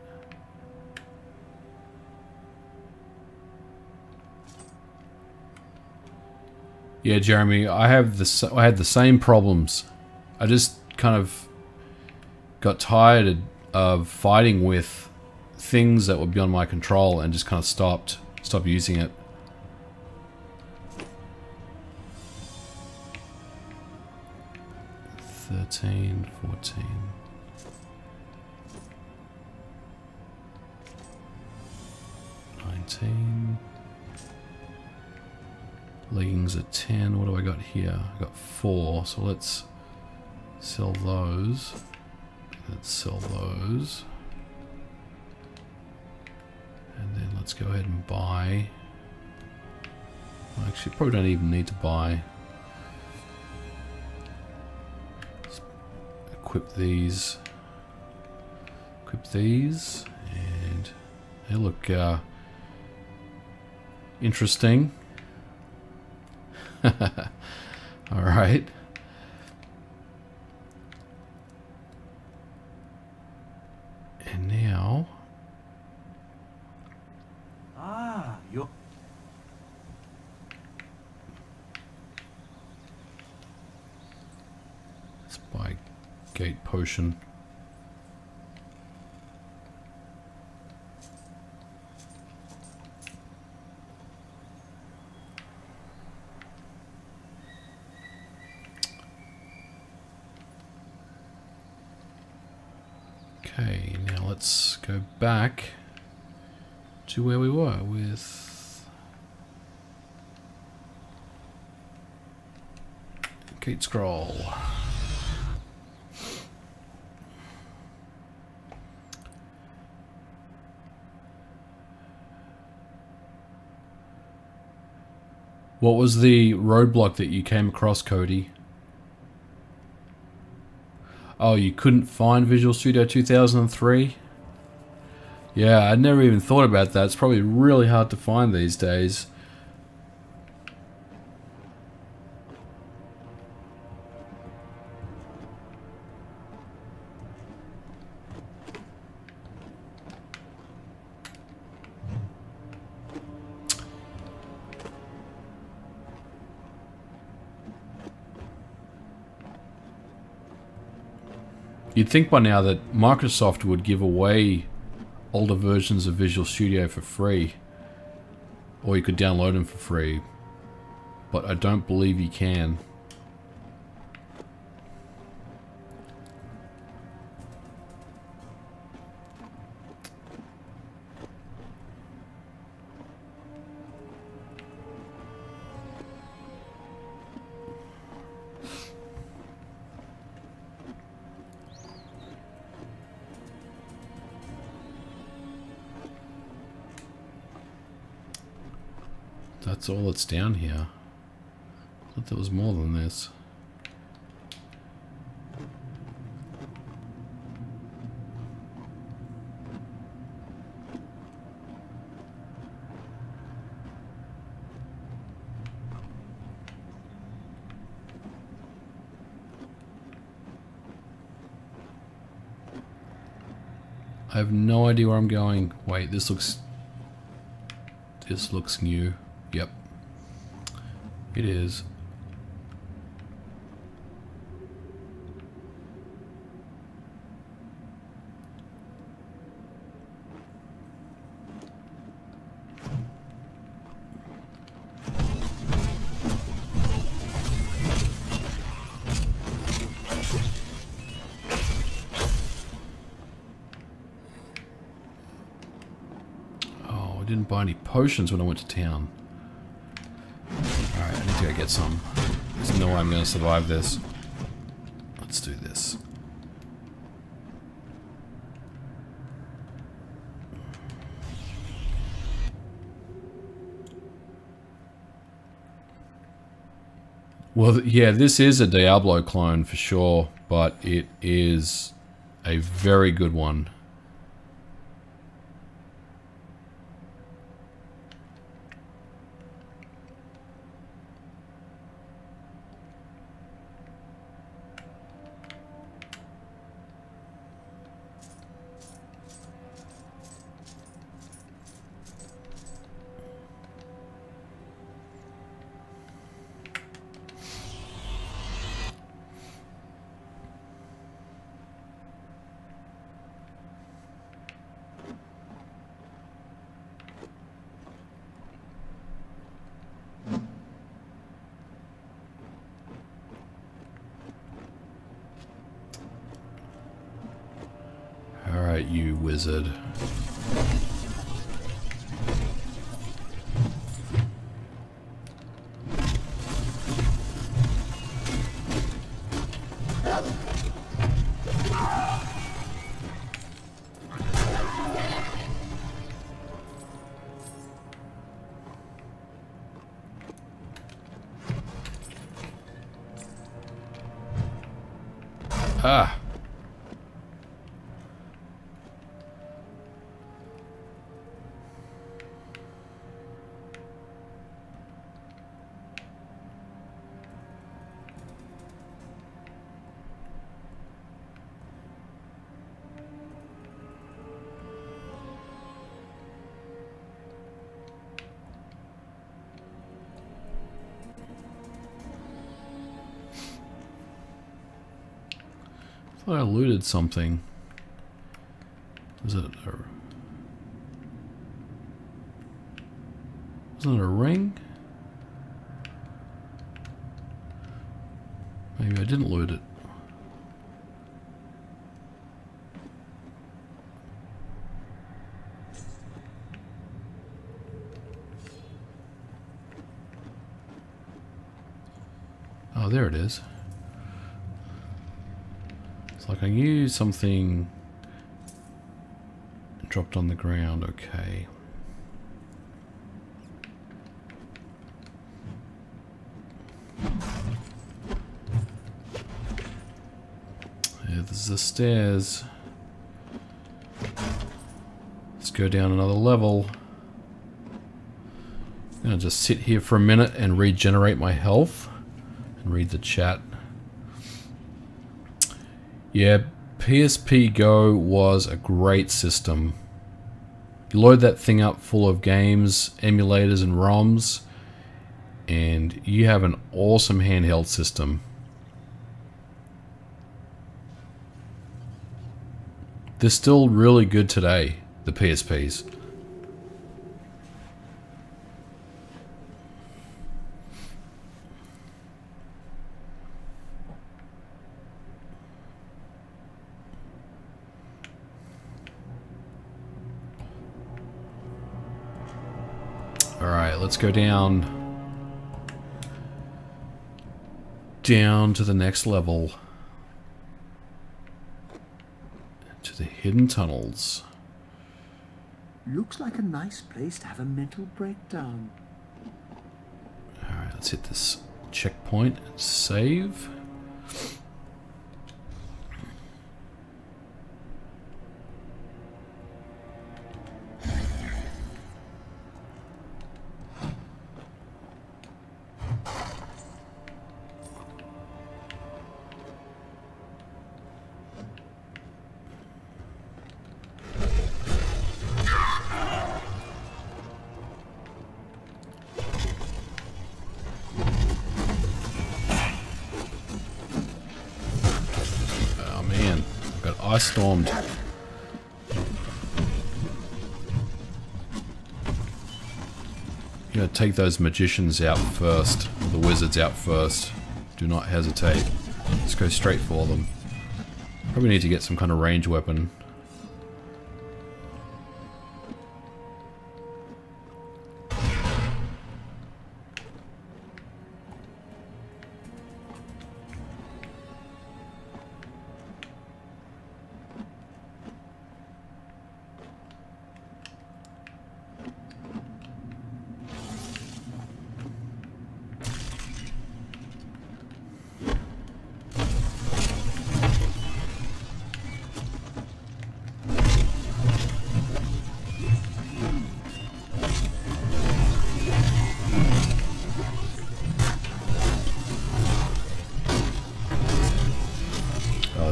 Yeah, Jeremy, I had the same problems. I just kind of got tired of fighting with things that were beyond my control and just kind of stopped using it. $13, $14. $19. Leggings are 10. What do I got here? I got 4. So let's sell those. Let's sell those. And then let's go ahead and buy. Well, actually, probably don't even need to buy. Let's equip these. Equip these. And they look interesting. All right. And now, You're... let's buy gate potion. Okay, now let's go back to where we were with Gate Scroll. What was the roadblock that you came across, Cody? Oh, you couldn't find Visual Studio 2003? Yeah, I'd never even thought about that. It's probably really hard to find these days. You'd think by now that Microsoft would give away older versions of Visual Studio for free. Or you could download them for free. But I don't believe you can. That's all that's down here. I thought there was more than this. I have no idea where I'm going. Wait, this looks new. Yep. It is. Oh, I didn't buy any potions when I went to town. Alright, I need to go get some. There's no way I'm going to survive this. Let's do this. Well, yeah, this is a Diablo clone for sure, but it is a very good one. Alright, you wizard. Ah! I thought I looted something. Was it a... Wasn't it a ring? Maybe I didn't loot it. Oh, there it is. It's like I knew something dropped on the ground. Okay. Yeah, there's the stairs. Let's go down another level. I'm gonna just sit here for a minute and regenerate my health and read the chat. Yeah, PSP Go was a great system. You load that thing up full of games, emulators and ROMs, and you have an awesome handheld system. They're still really good today, the PSPs. Alright, let's go down to the next level. To the hidden tunnels. Looks like a nice place to have a mental breakdown. Alright, let's hit this checkpoint and save. Ice stormed. You gotta take those magicians out first, or the wizards out first. Do not hesitate. Just go straight for them. Probably need to get some kind of range weapon.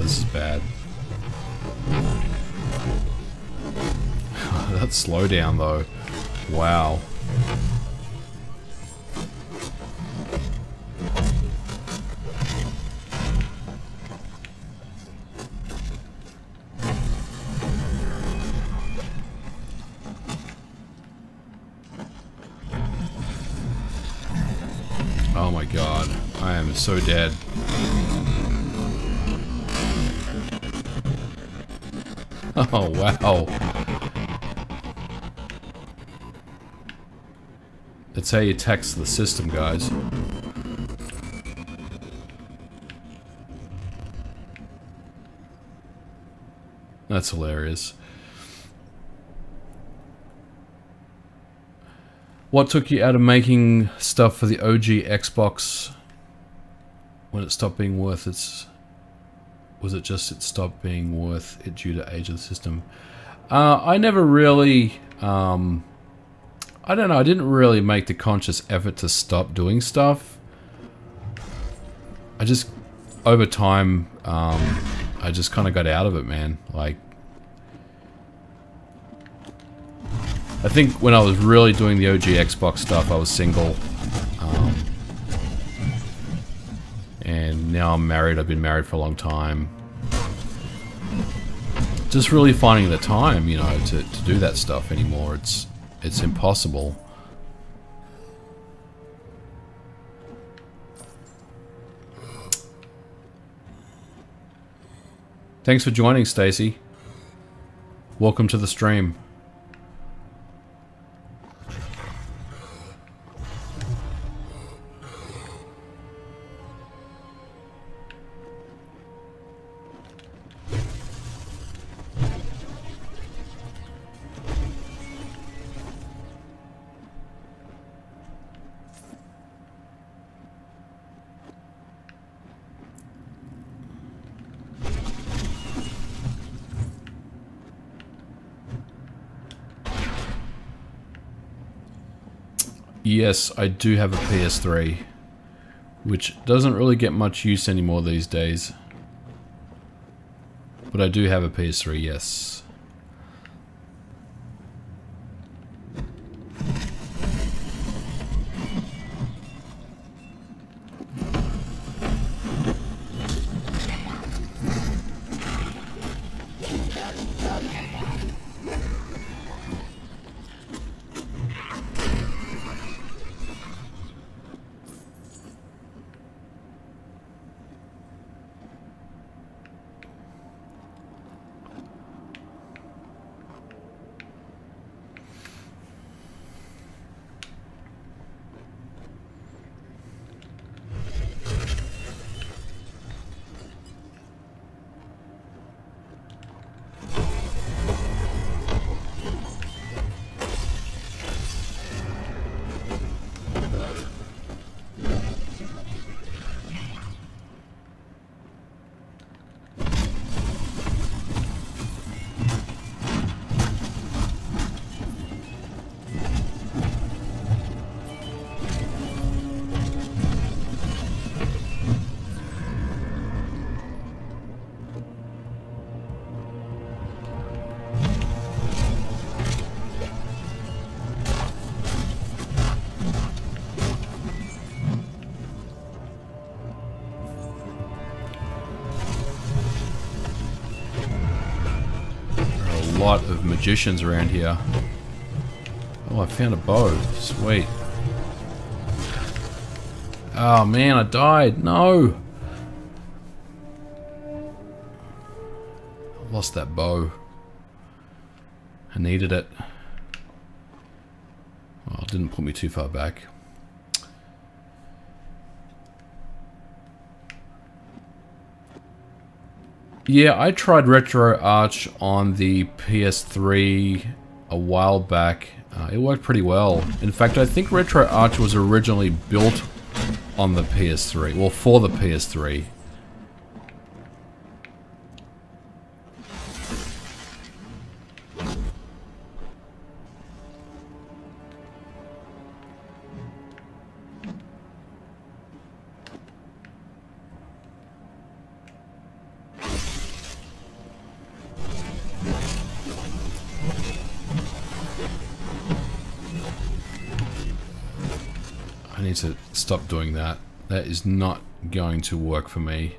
This is bad. That slowdown though. Wow. Oh my god. I am so dead. Oh, wow. That's how you tax the system, guys. That's hilarious. What took you out of making stuff for the OG Xbox when it stopped being worth its... Was it just it stopped being worth it due to age of the system? I never really... I don't know, I didn't really make the conscious effort to stop doing stuff. I just... Over time, I just kind of got out of it, man. Like... I think when I was really doing the OG Xbox stuff, I was single. And now I'm married. I've been married for a long time. Just really finding the time, you know, to do that stuff anymore. It's impossible. Thanks for joining, Stacy. Welcome to the stream. Yes, I do have a PS3, which doesn't really get much use anymore these days. But I do have a PS3, yes. Lot of magicians around here. Oh, I found a bow. Sweet. Oh man, I died. No! I lost that bow. I needed it. Well, it didn't put me too far back. Yeah, I tried Retro Arch on the PS3 a while back. It worked pretty well. In fact, I think Retro Arch was originally built on the PS3. Well, for the PS3. I need to stop doing that. That is not going to work for me.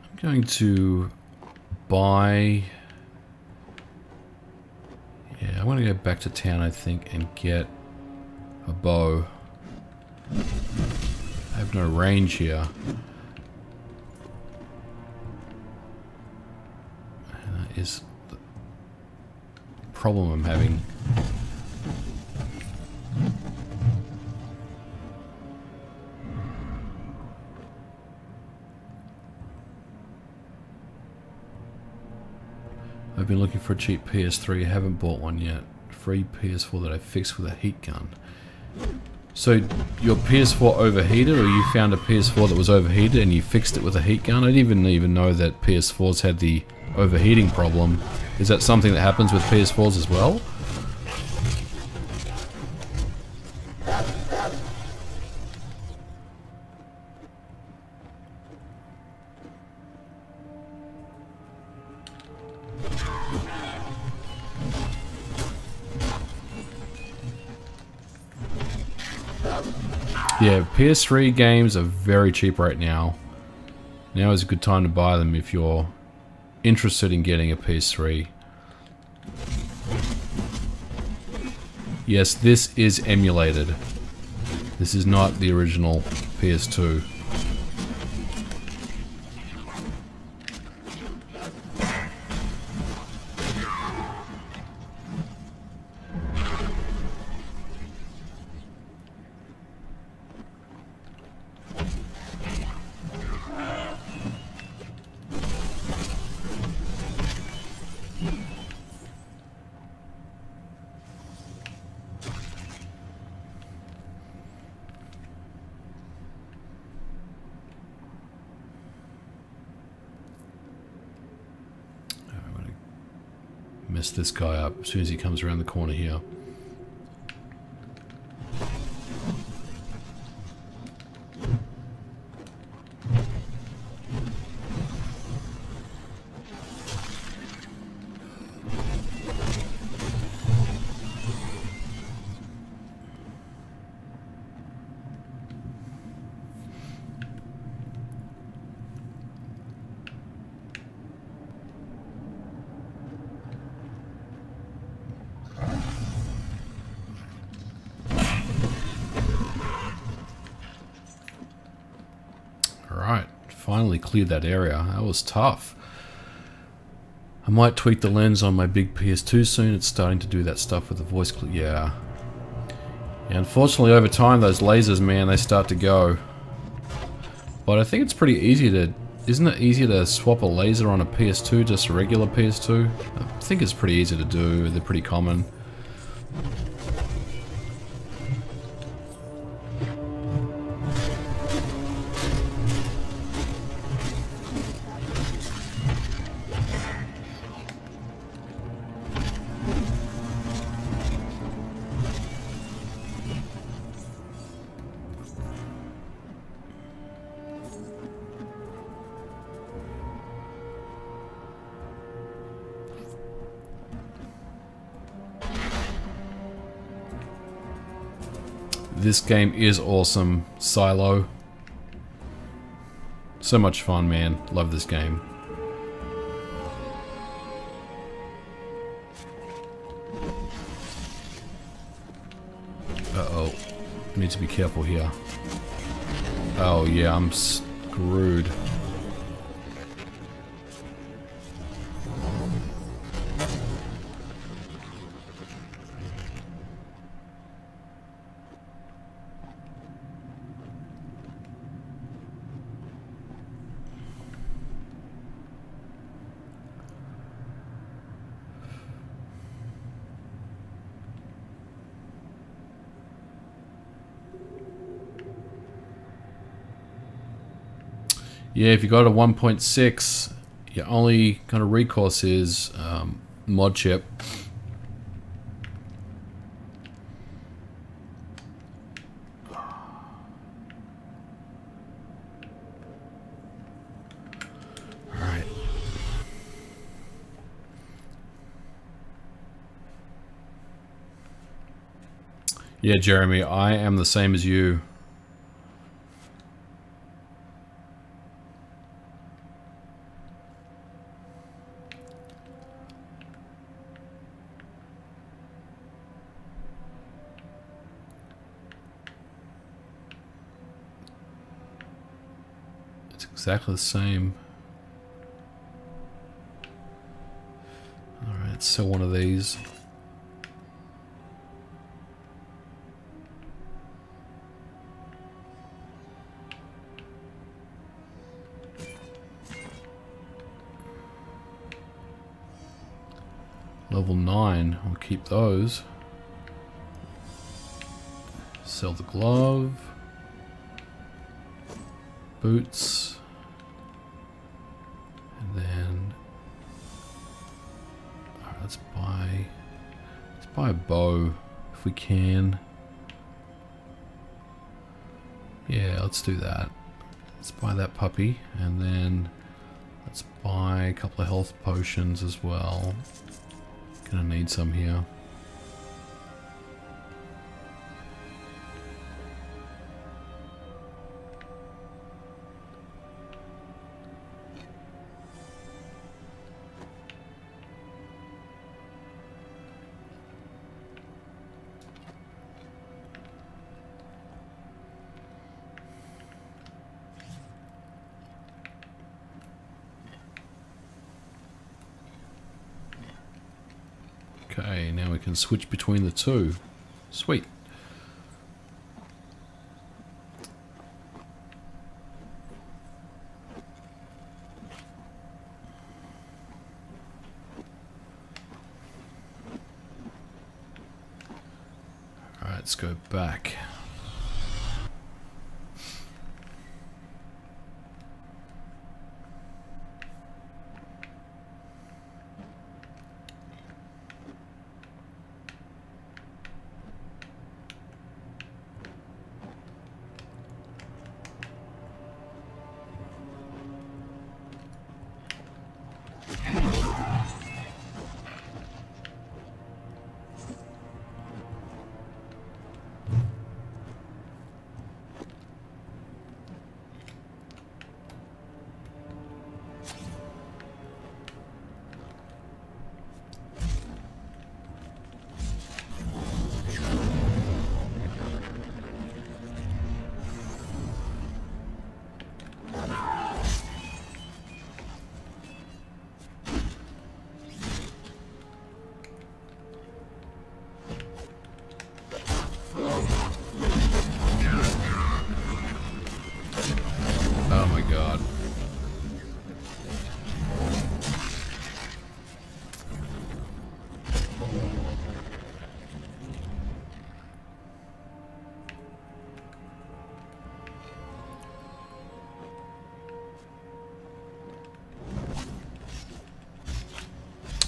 I'm going to buy... Yeah, I want to go back to town, I think, and get a bow. I have no range here. And that is the problem I'm having. I've been looking for a cheap PS3, I haven't bought one yet. Free PS4 that I fixed with a heat gun. So, your PS4 overheated, or you found a PS4 that was overheated and you fixed it with a heat gun? I didn't even know that PS4s had the overheating problem. Is that something that happens with PS4s as well? Yeah, PS3 games are very cheap right now. Now is a good time to buy them if you're interested in getting a PS3. Yes, this is emulated. This is not the original PS2. mess this guy up as soon as he comes around the corner here. Alright, finally cleared that area. That was tough. I might tweak the lens on my big PS2 soon. It's starting to do that stuff with the voice clip. Yeah. Unfortunately, over time, those lasers, man, they start to go. But I think it's pretty easy to... Isn't it easier to swap a laser on a PS2, just a regular PS2? I think it's pretty easy to do. They're pretty common. This game is awesome. Silo. So much fun, man. Love this game. Uh-oh. Need to be careful here. Oh yeah, I'm screwed. Yeah, if you got a 1.6, your only kind of recourse is mod chip. Alright. Yeah, Jeremy, I am the same as you. Exactly the same. Alright, let's sell one of these. Level 9, I'll keep those. Sell the glove. Boots. And then alright, let's buy a bow if we can. Yeah, let's do that. Let's buy that puppy, and then let's buy a couple of health potions as well. Gonna need some here. Okay, now we can switch between the two. Sweet. Alright, let's go back.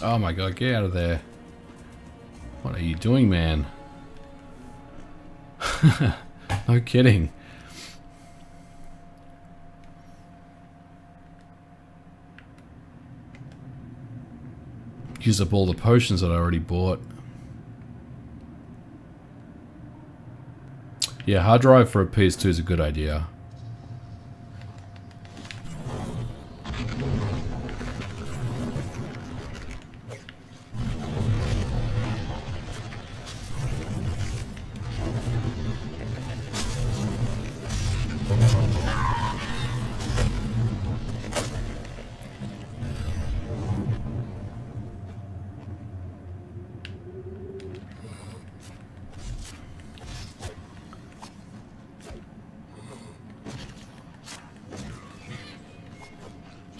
Oh my god, get out of there. What are you doing, man? No kidding. Use up all the potions that I already bought. Yeah, hard drive for a PS2 is a good idea.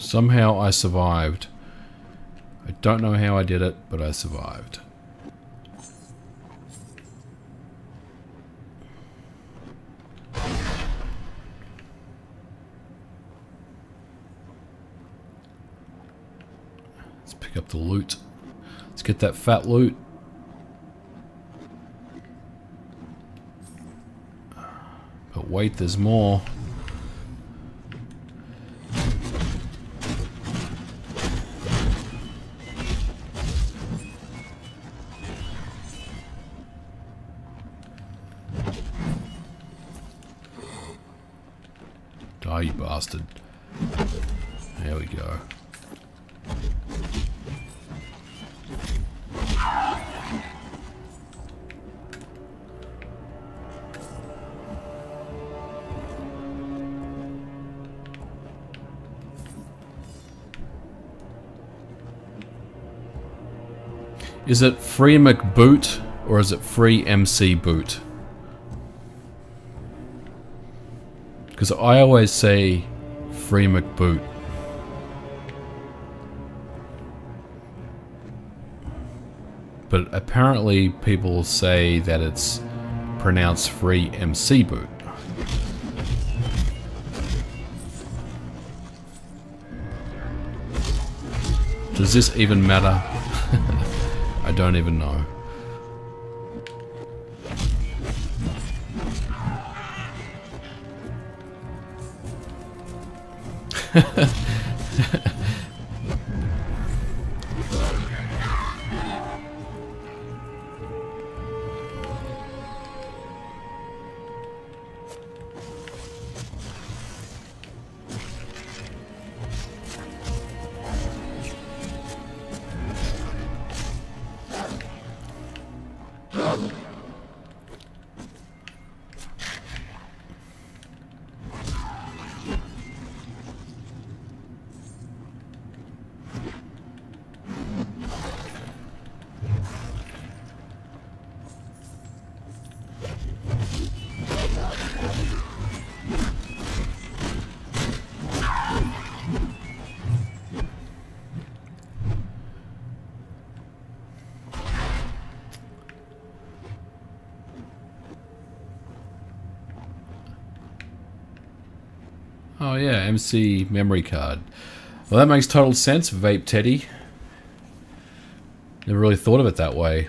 Somehow I survived. I don't know how I did it, but I survived. Let's pick up the loot. Let's get that fat loot. But wait, there's more. Die, you bastard. There we go. Is it free McBoot or is it free MC Boot? Because I always say free McBoot. But apparently people say that it's pronounced free MC Boot. Does this even matter? I don't even know. Oh yeah, MC memory card. Well, that makes total sense, Vape Teddy. Never really thought of it that way.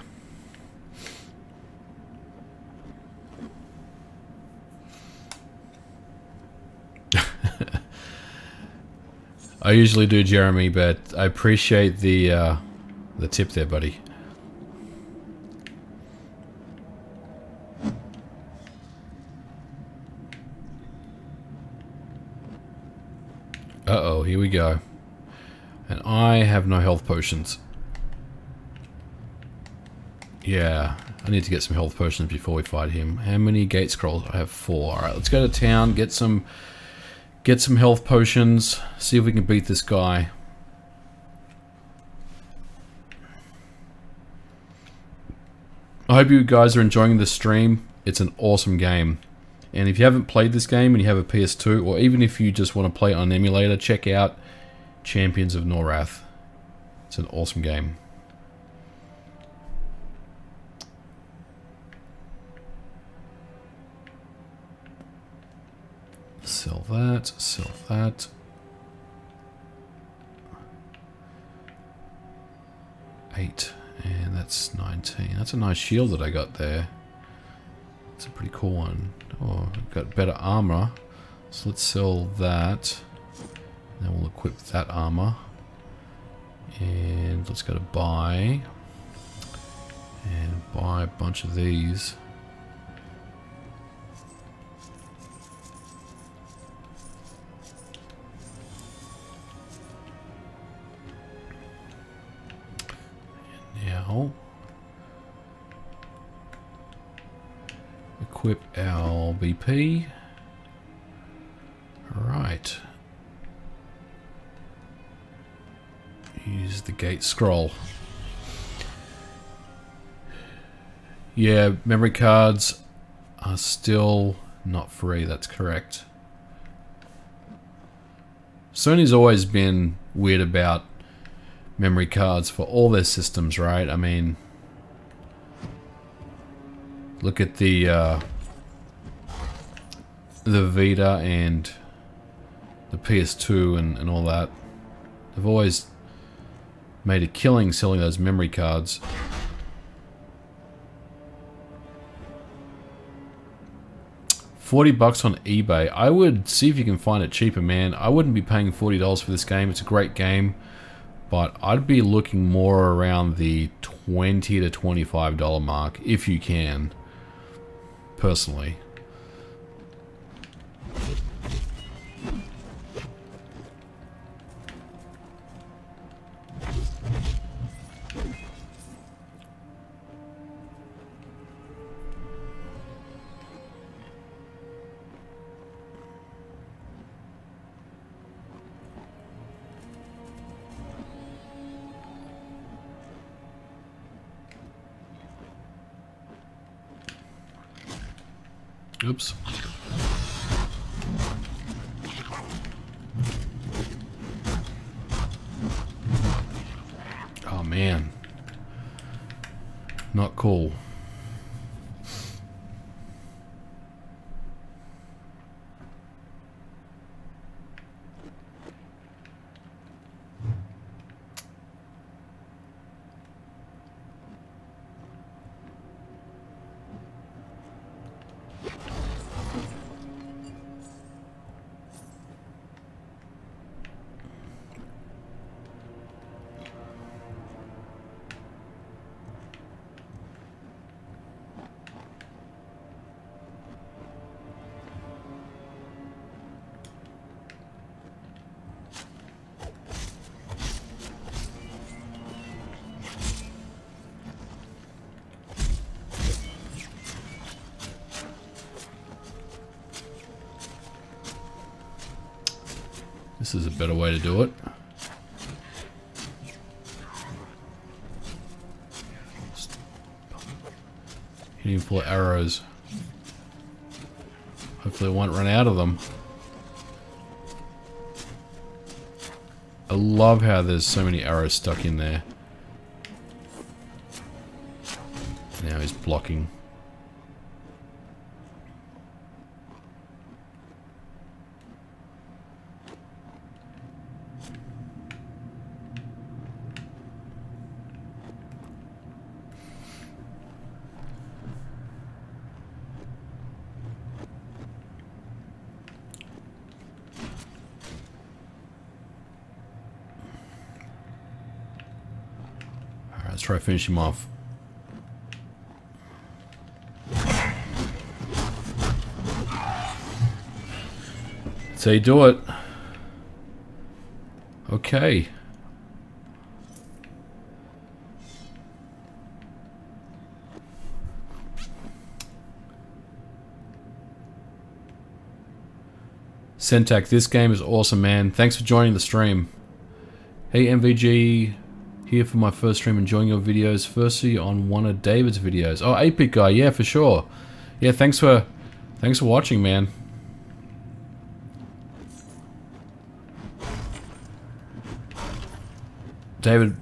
I usually do, Jeremy, but I appreciate the tip there, buddy. Uh-oh, here we go. And I have no health potions. Yeah, I need to get some health potions before we fight him. How many gate scrolls? I have 4. Alright, let's go to town, get some health potions, see if we can beat this guy. I hope you guys are enjoying this stream. It's an awesome game. And if you haven't played this game and you have a PS2, or even if you just want to play it on an emulator, check out Champions of Norrath. It's an awesome game. Sell that, sell that. That's 19. That's a nice shield that I got there. It's a pretty cool one. Oh, I've got better armor. So let's sell that. Then we'll equip that armor. And let's go to buy. And buy a bunch of these. And now equip our BP. Alright. Use the gate scroll. Yeah, memory cards are still not free, that's correct. Sony's always been weird about memory cards for all their systems, right? I mean, look at the Vita and the PS2 and all that. They've always made a killing selling those memory cards. $40 on eBay. I would see if you can find it cheaper, man. I wouldn't be paying $40 for this game. It's a great game, but I'd be looking more around the $20 to $25 mark if you can, personally. Oops. Oh man. Not cool. This is a better way to do it. Hitting full of arrows. Hopefully I won't run out of them. I love how there's so many arrows stuck in there. Now he's blocking. Let's try to finish him off. That's how you do it. Okay. Centak, this game is awesome, man. Thanks for joining the stream. Hey, MVG. Here for my first stream, enjoying your videos. Firstly on one of David's videos. Oh, 8-bit guy, yeah, for sure. Yeah, thanks for watching, man. David,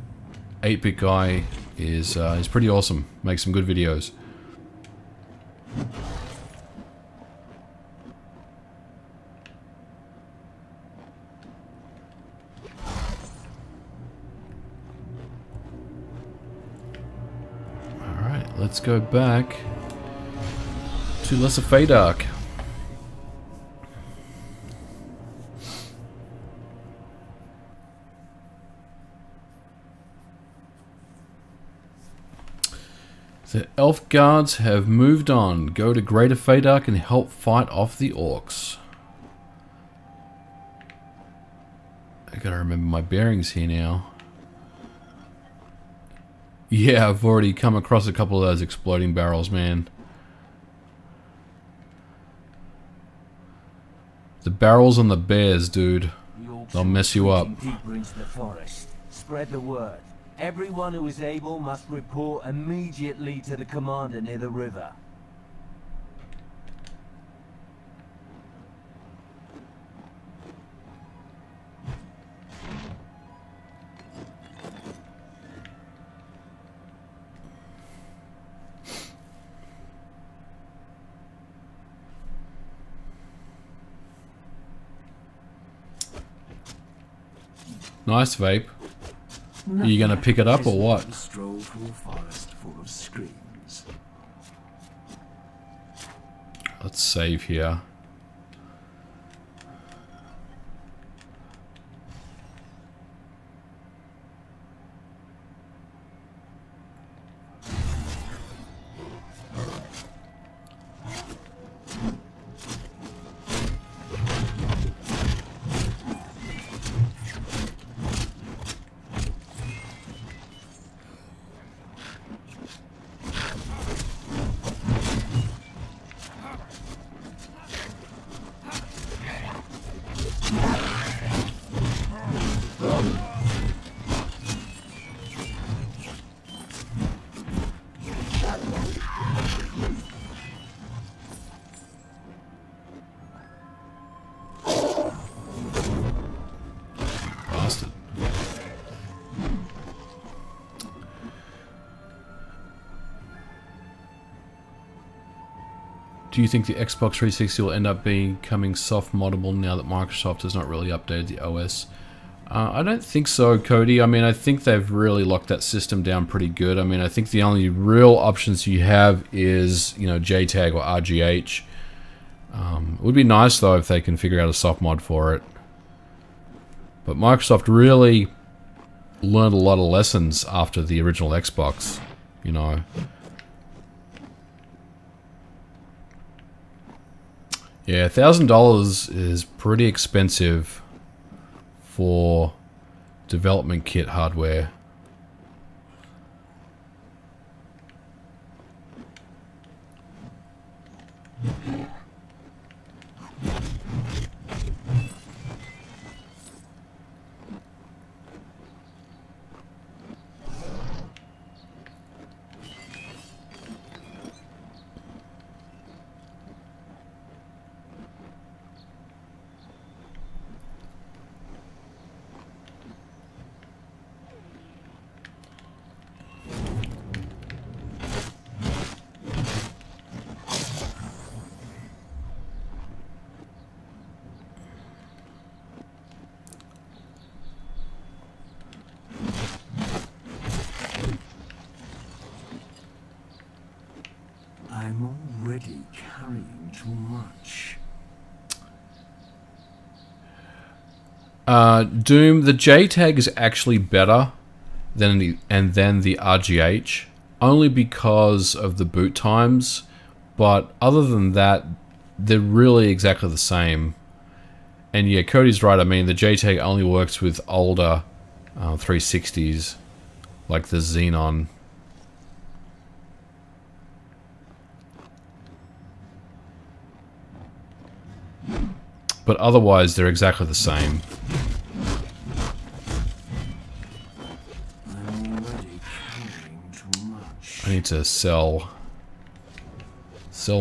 8-bit guy is pretty awesome. Makes some good videos. let's go back to Lesser Fadark. The elf guards have moved on. Go to Greater Fadark and help fight off the orcs. I gotta remember my bearings here now. Yeah, I've already come across a couple of those exploding barrels, man. The barrels and the bears, dude. They'll mess you up. Deeper into the forest. Spread the word. Everyone who is able must report immediately to the commander near the river. Nice vape. Are you gonna pick it up or what? Stroll through a forest full of screams. Let's save here. Bastard. Do you think the Xbox 360 will end up becoming soft moddable now that Microsoft has not really updated the OS? I don't think so, Cody. I mean, I think they've really locked that system down pretty good. I mean, I think the only real options you have is, you know, JTAG or RGH. It would be nice, though, if they can figure out a soft mod for it. But Microsoft really learned a lot of lessons after the original Xbox, you know. Yeah, $1,000 is pretty expensive for development kit hardware. I'm already carrying too much. Doom, the JTAG is actually better than the RGH, only because of the boot times, but other than that, they're really exactly the same. And yeah, Cody's right, I mean, the JTAG only works with older 360s, like the Xenon. But otherwise, they're exactly the same. I'm already carrying too much. I need to sell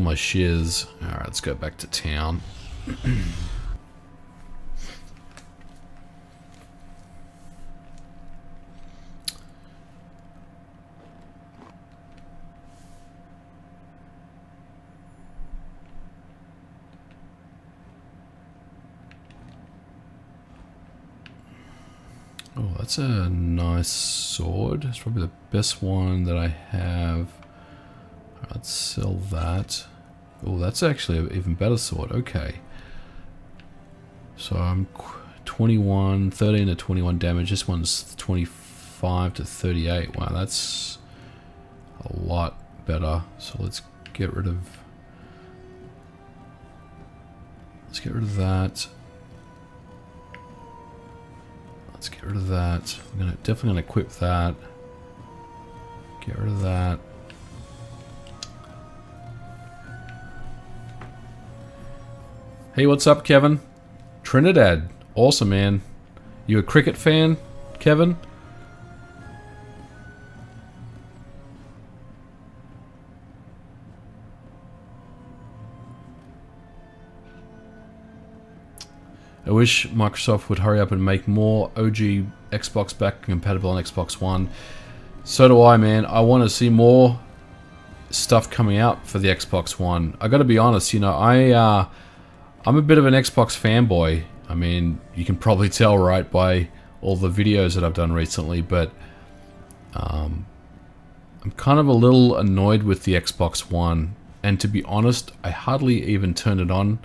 my shiz. Alright, let's go back to town. Oh, that's a nice sword. It's probably the best one that I have. Let's sell that. Oh, that's actually an even better sword. Okay. So I'm 21, 13 to 21 damage. This one's 25 to 38. Wow, that's a lot better. So let's get rid of... Let's get rid of that. Let's get rid of that. I'm definitely gonna equip that. Get rid of that. Hey, what's up, Kevin? Trinidad. Awesome, man. You a cricket fan, Kevin? I wish Microsoft would hurry up and make more OG Xbox back compatible on Xbox One. So do I, man. I want to see more stuff coming out for the Xbox One. I gotta be honest, you know, I'm a bit of an Xbox fanboy. I mean, you can probably tell, right, by all the videos that I've done recently, but I'm kind of a little annoyed with the Xbox One. And to be honest, I hardly even turn it on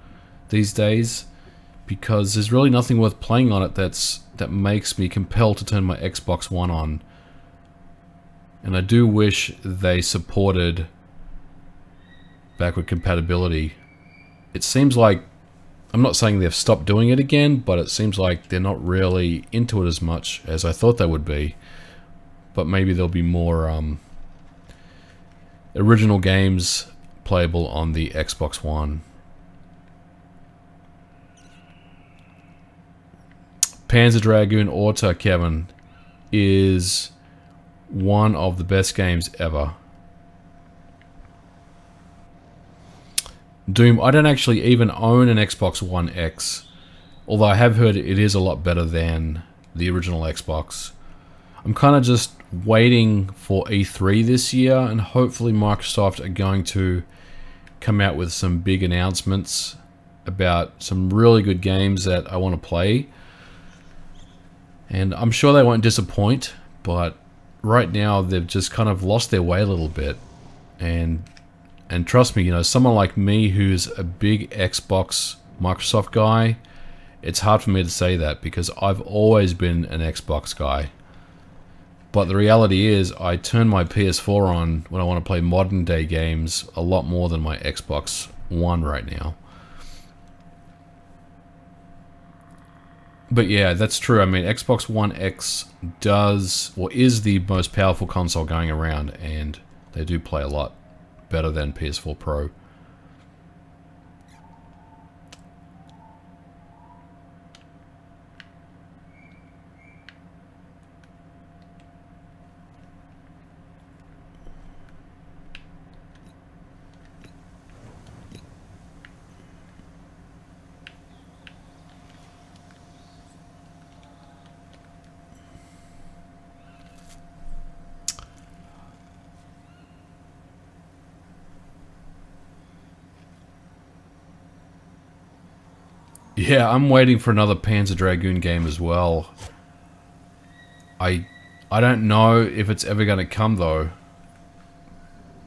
these days, because there's really nothing worth playing on it that makes me compelled to turn my Xbox One on. And I do wish they supported backward compatibility. It seems like, I'm not saying they've stopped doing it again, but it seems like they're not really into it as much as I thought they would be. But maybe there'll be more original games playable on the Xbox One. Panzer Dragoon Auto, Kevin, is one of the best games ever. Doom, I don't actually even own an Xbox One X, although I have heard it is a lot better than the original Xbox. I'm kind of just waiting for E3 this year, and hopefully Microsoft are going to come out with some big announcements about some really good games that I want to play. And I'm sure they won't disappoint, but right now they've just kind of lost their way a little bit. And trust me, you know, someone like me who's a big Xbox Microsoft guy, it's hard for me to say that because I've always been an Xbox guy. But the reality is I turn my PS4 on when I want to play modern day games a lot more than my Xbox One right now. But yeah, that's true. I mean, Xbox One X does, or is the most powerful console going around, and they do play a lot better than PS4 Pro. Yeah, I'm waiting for another Panzer Dragoon game as well. I don't know if it's ever going to come though,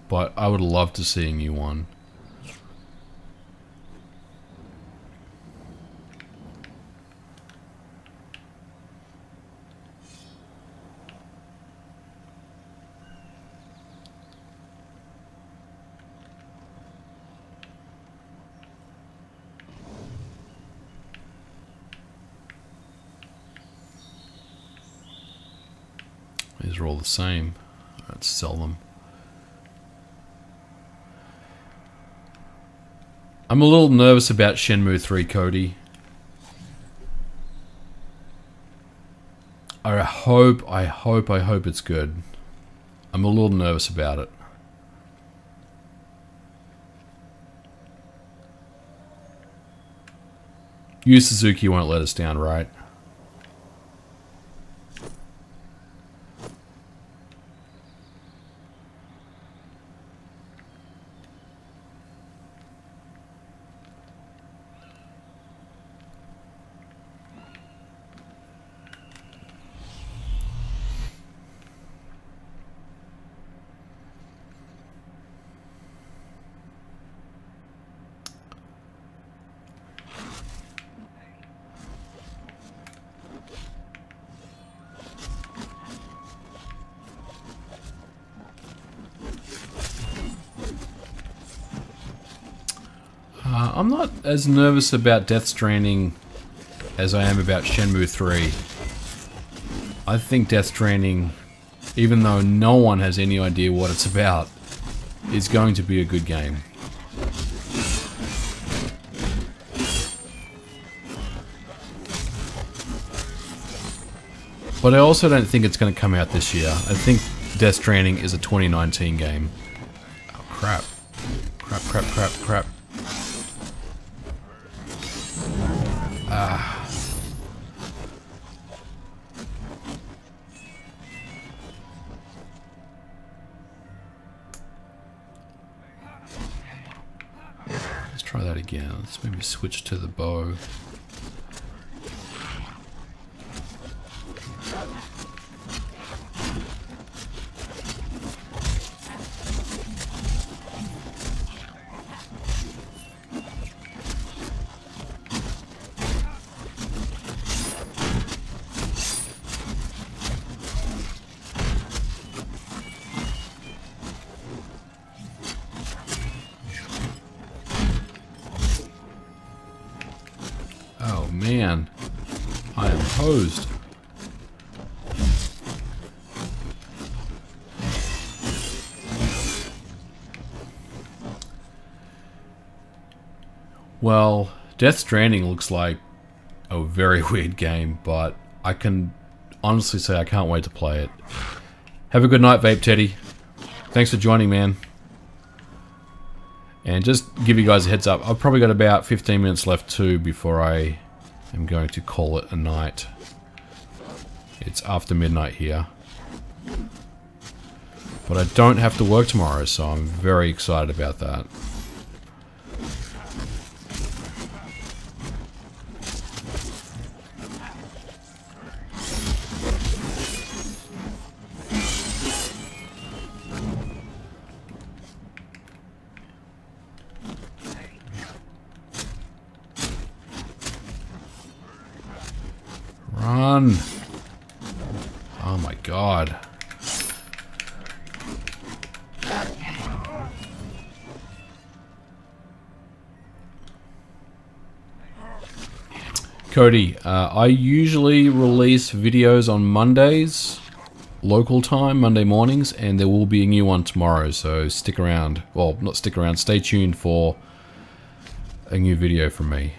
but I would love to see a new one. These are all the same. Let's sell them. I'm a little nervous about Shenmue 3, Cody. I hope it's good. I'm a little nervous about it. Yu Suzuki won't let us down, right? I'm not as nervous about Death Stranding as I am about Shenmue 3. I think Death Stranding, even though no one has any idea what it's about, is going to be a good game. But I also don't think it's going to come out this year. I think Death Stranding is a 2019 game. Oh, crap. Crap, crap, crap, crap. Ah. Let's try that again. Let's maybe switch to the bow. Oh man, I am hosed. Well, Death Stranding looks like a very weird game, but I can honestly say I can't wait to play it. Have a good night, Vape Teddy. Thanks for joining, man. And just give you guys a heads up, I've probably got about 15 minutes left too before I am going to call it a night. It's after midnight here. But I don't have to work tomorrow, so I'm very excited about that. Run! Oh my god. Cody, I usually release videos on Mondays, local time, Monday mornings, and there will be a new one tomorrow, so stick around. Well, not stick around, stay tuned for a new video from me.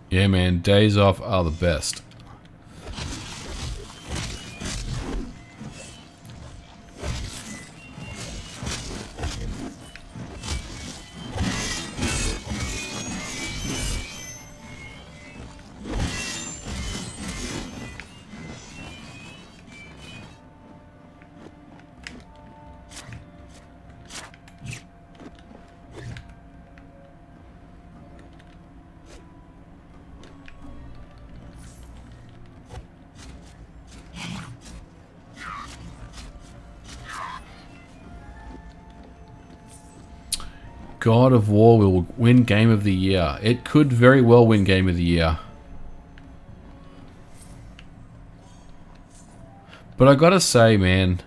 Yeah, man, days off are the best. God of War will win Game of the Year. It could very well win Game of the Year. But I gotta say, man,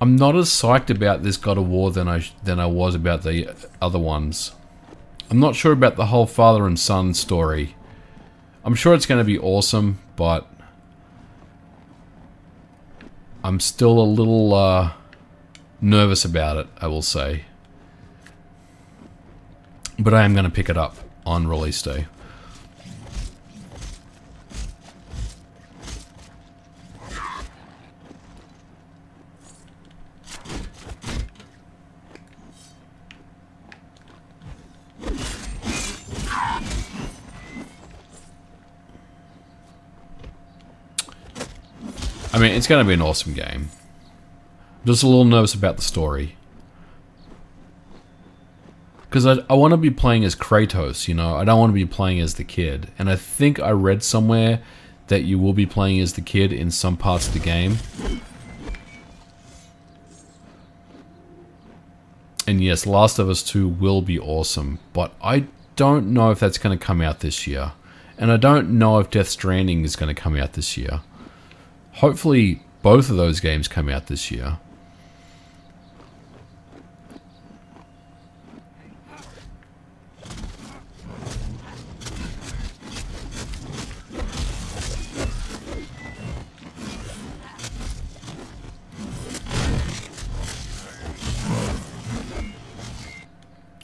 I'm not as psyched about this God of War than I was about the other ones. I'm not sure about the whole father and son story. I'm sure it's going to be awesome, but I'm still a little nervous about it, I will say. But I am going to pick it up on release day. I mean, it's going to be an awesome game. I'm just a little nervous about the story. Because I want to be playing as Kratos, you know. I don't want to be playing as the kid. And I think I read somewhere that you will be playing as the kid in some parts of the game. And yes, Last of Us 2 will be awesome, but I don't know if that's going to come out this year. And I don't know if Death Stranding is going to come out this year. Hopefully both of those games come out this year.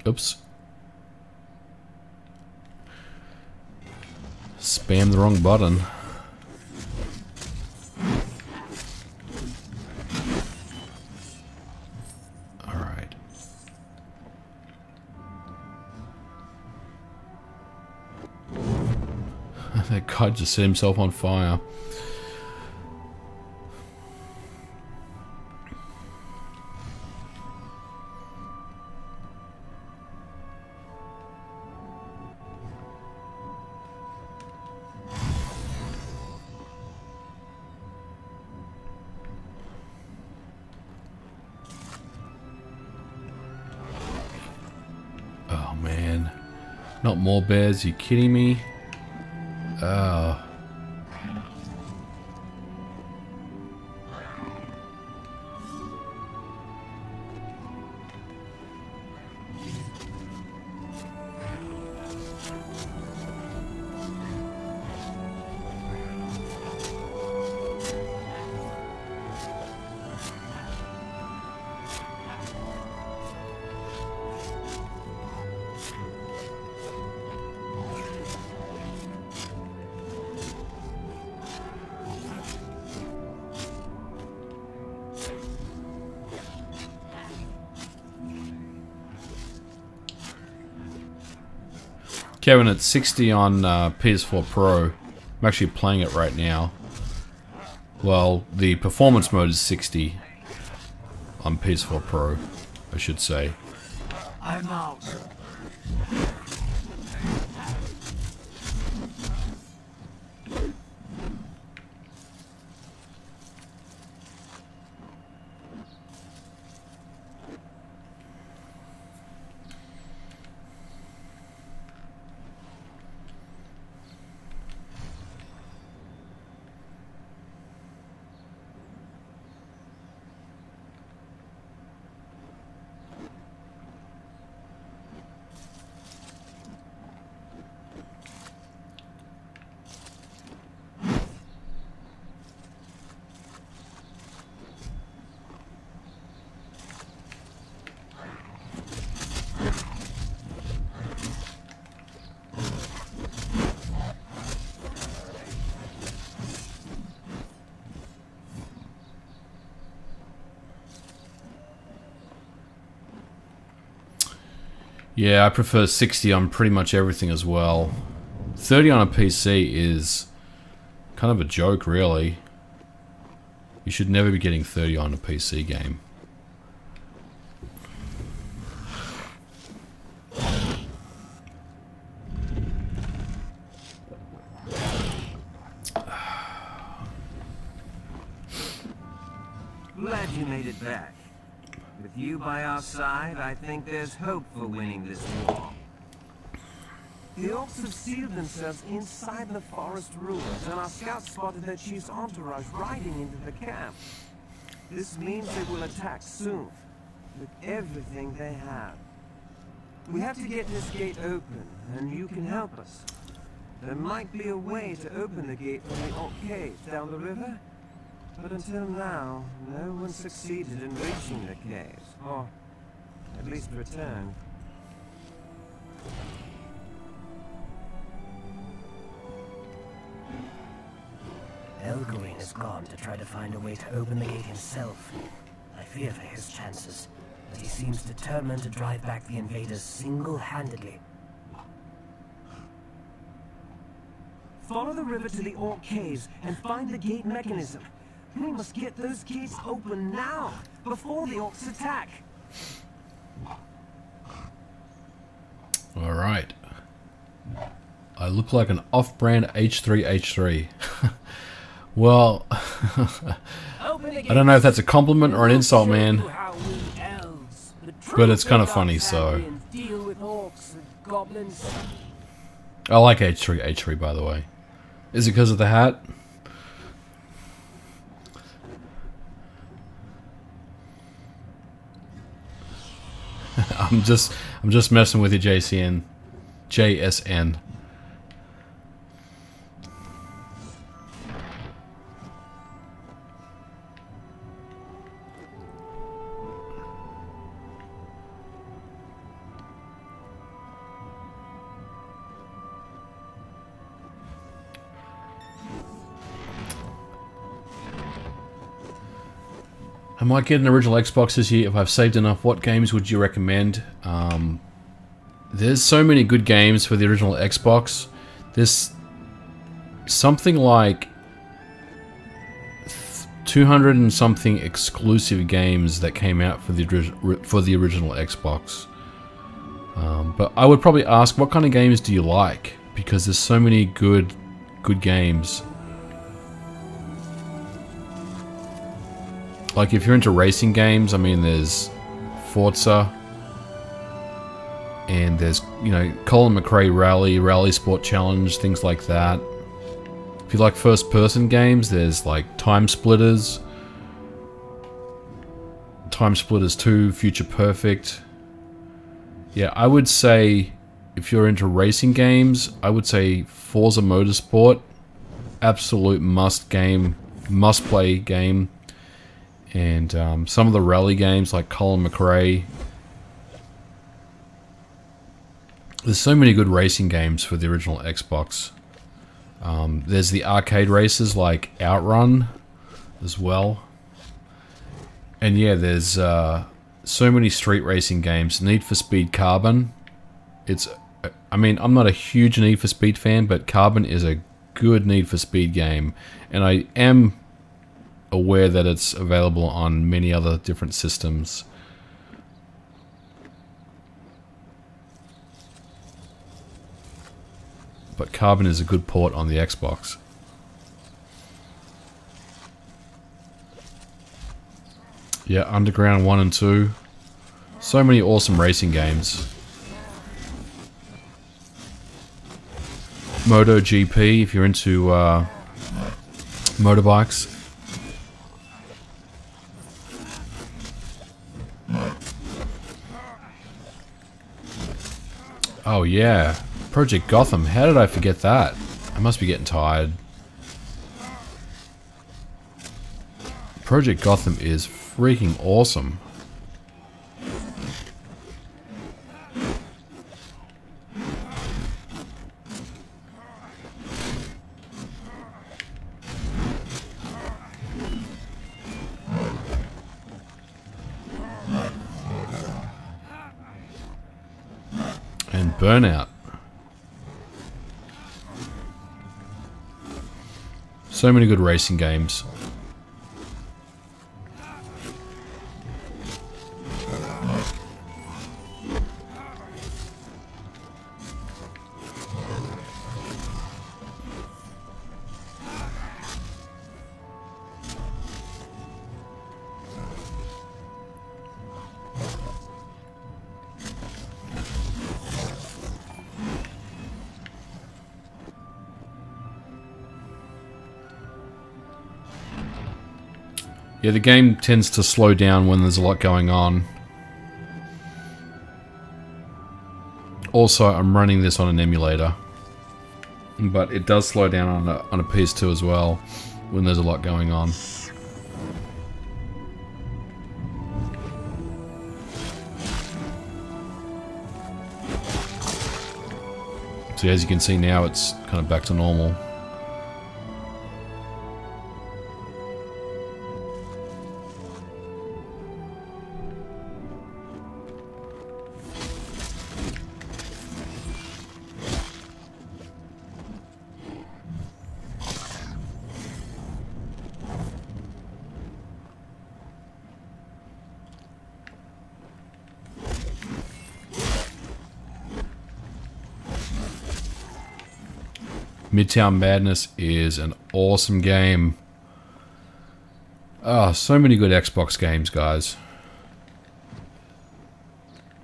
Oops. Spam the wrong button. Alright. That guy just set himself on fire. Oh man. Not more bears, you kidding me? Oh. Kevin, it's 60 on PS4 Pro. I'm actually playing it right now. Well, the performance mode is 60 on PS4 Pro, I should say. I'm out. Yeah, I prefer 60 on pretty much everything as well. 30 on a PC is kind of a joke, really. You should never be getting 30 on a PC game. Glad you made it back. With you by our side, I think there's hope for winning this war. The orcs have sealed themselves inside the forest ruins, and our scouts spotted their chief's entourage riding into the camp. This means they will attack soon, with everything they have. We have to get this gate open, and you can help us. There might be a way to open the gate from the orc caves down the river, but until now, no one succeeded in reaching the caves, or at least returned. Elgorine has gone to try to find a way to open the gate himself. I fear for his chances, but he seems determined to drive back the invaders single-handedly. Follow the river to the orc caves and find the gate mechanism. We must get those gates open now, before the orcs attack. Alright. I look like an off-brand H3H3. Well, I don't know if that's a compliment or an insult, man. How we elves, the But it's kind of funny, so... And deal with orcs and goblins. I like H3 by the way. Is it because of the hat? I'm just messing with you, JSN. I might get an original Xbox this year if I've saved enough. What games would you recommend? There's so many good games for the original Xbox. There's something like 200 and something exclusive games that came out for the original Xbox. But I would probably ask, what kind of games do you like? Because there's so many good games. Like, if you're into racing games, I mean, there's Forza, and there's, you know, Colin McRae Rally Sport Challenge, things like that. If you like first-person games, there's, like, Time Splitters 2, Future Perfect. Yeah, I would say, if you're into racing games, I would say Forza Motorsport, absolute must-play game. And some of the rally games like Colin McRae. There's so many good racing games for the original Xbox. There's the arcade races like Outrun as well. And yeah, there's so many street racing games. Need for Speed Carbon. I mean, I'm not a huge Need for Speed fan, but Carbon is a good Need for Speed game. And I am aware that it's available on many other different systems. But Carbon is a good port on the Xbox. Yeah, Underground 1 and 2. So many awesome racing games. MotoGP, if you're into motorbikes. Oh yeah, Project Gotham. How did I forget that? I must be getting tired. Project Gotham is freaking awesome. And Burnout. So many good racing games. Yeah, the game tends to slow down when there's a lot going on. Also, I'm running this on an emulator. But it does slow down on a PS2 as well, when there's a lot going on. So as you can see now, it's kind of back to normal. Midtown Madness is an awesome game. Ah, so many good Xbox games, guys.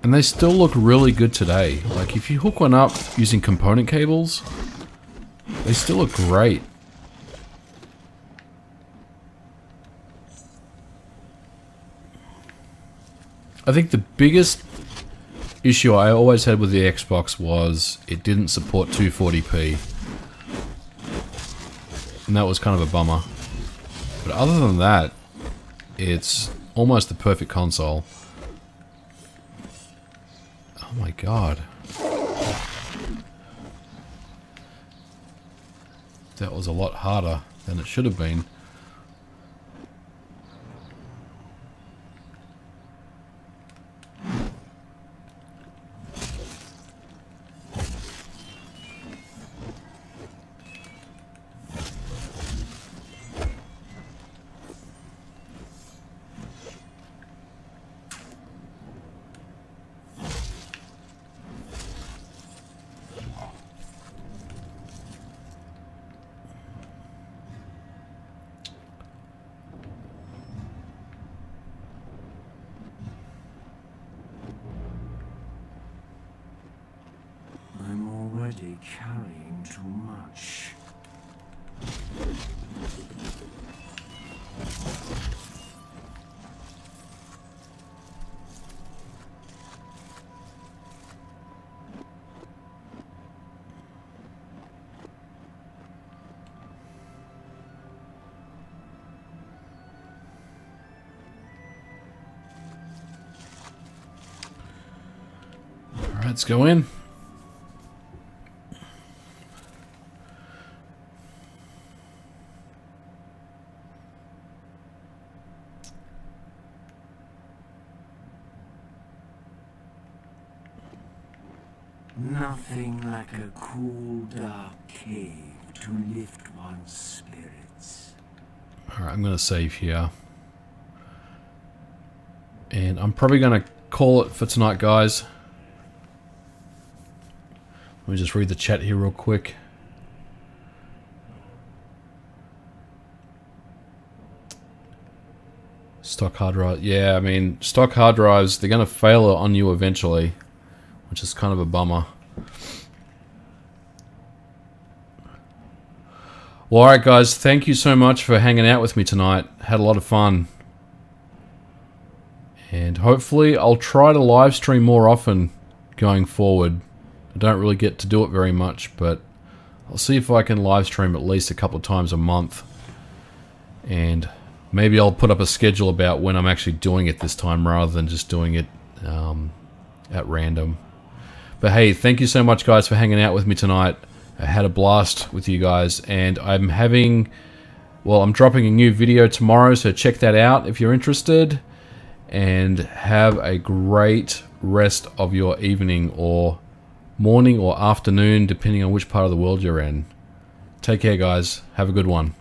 And they still look really good today. Like, if you hook one up using component cables, they still look great. I think the biggest issue I always had with the Xbox was it didn't support 240p. And that was kind of a bummer. But other than that, it's almost the perfect console. Oh my god. That was a lot harder than it should have been. I'm already carrying too much. Alright, let's go in. Nothing like a cool, dark cave to lift one's spirits. Alright, I'm going to save here. And I'm probably going to call it for tonight, guys. Let me just read the chat here real quick. Stock hard drive. Yeah, I mean, stock hard drives, they're going to fail on you eventually, which is kind of a bummer. Well, alright guys, thank you so much for hanging out with me tonight. Had a lot of fun. And hopefully I'll try to live stream more often going forward. I don't really get to do it very much, but I'll see if I can live stream at least a couple of times a month. And maybe I'll put up a schedule about when I'm actually doing it this time rather than just doing it at random. But hey, thank you so much guys for hanging out with me tonight. I had a blast with you guys, and I'm dropping a new video tomorrow, so check that out if you're interested. And have a great rest of your evening or morning or afternoon, depending on which part of the world you're in. Take care guys, have a good one.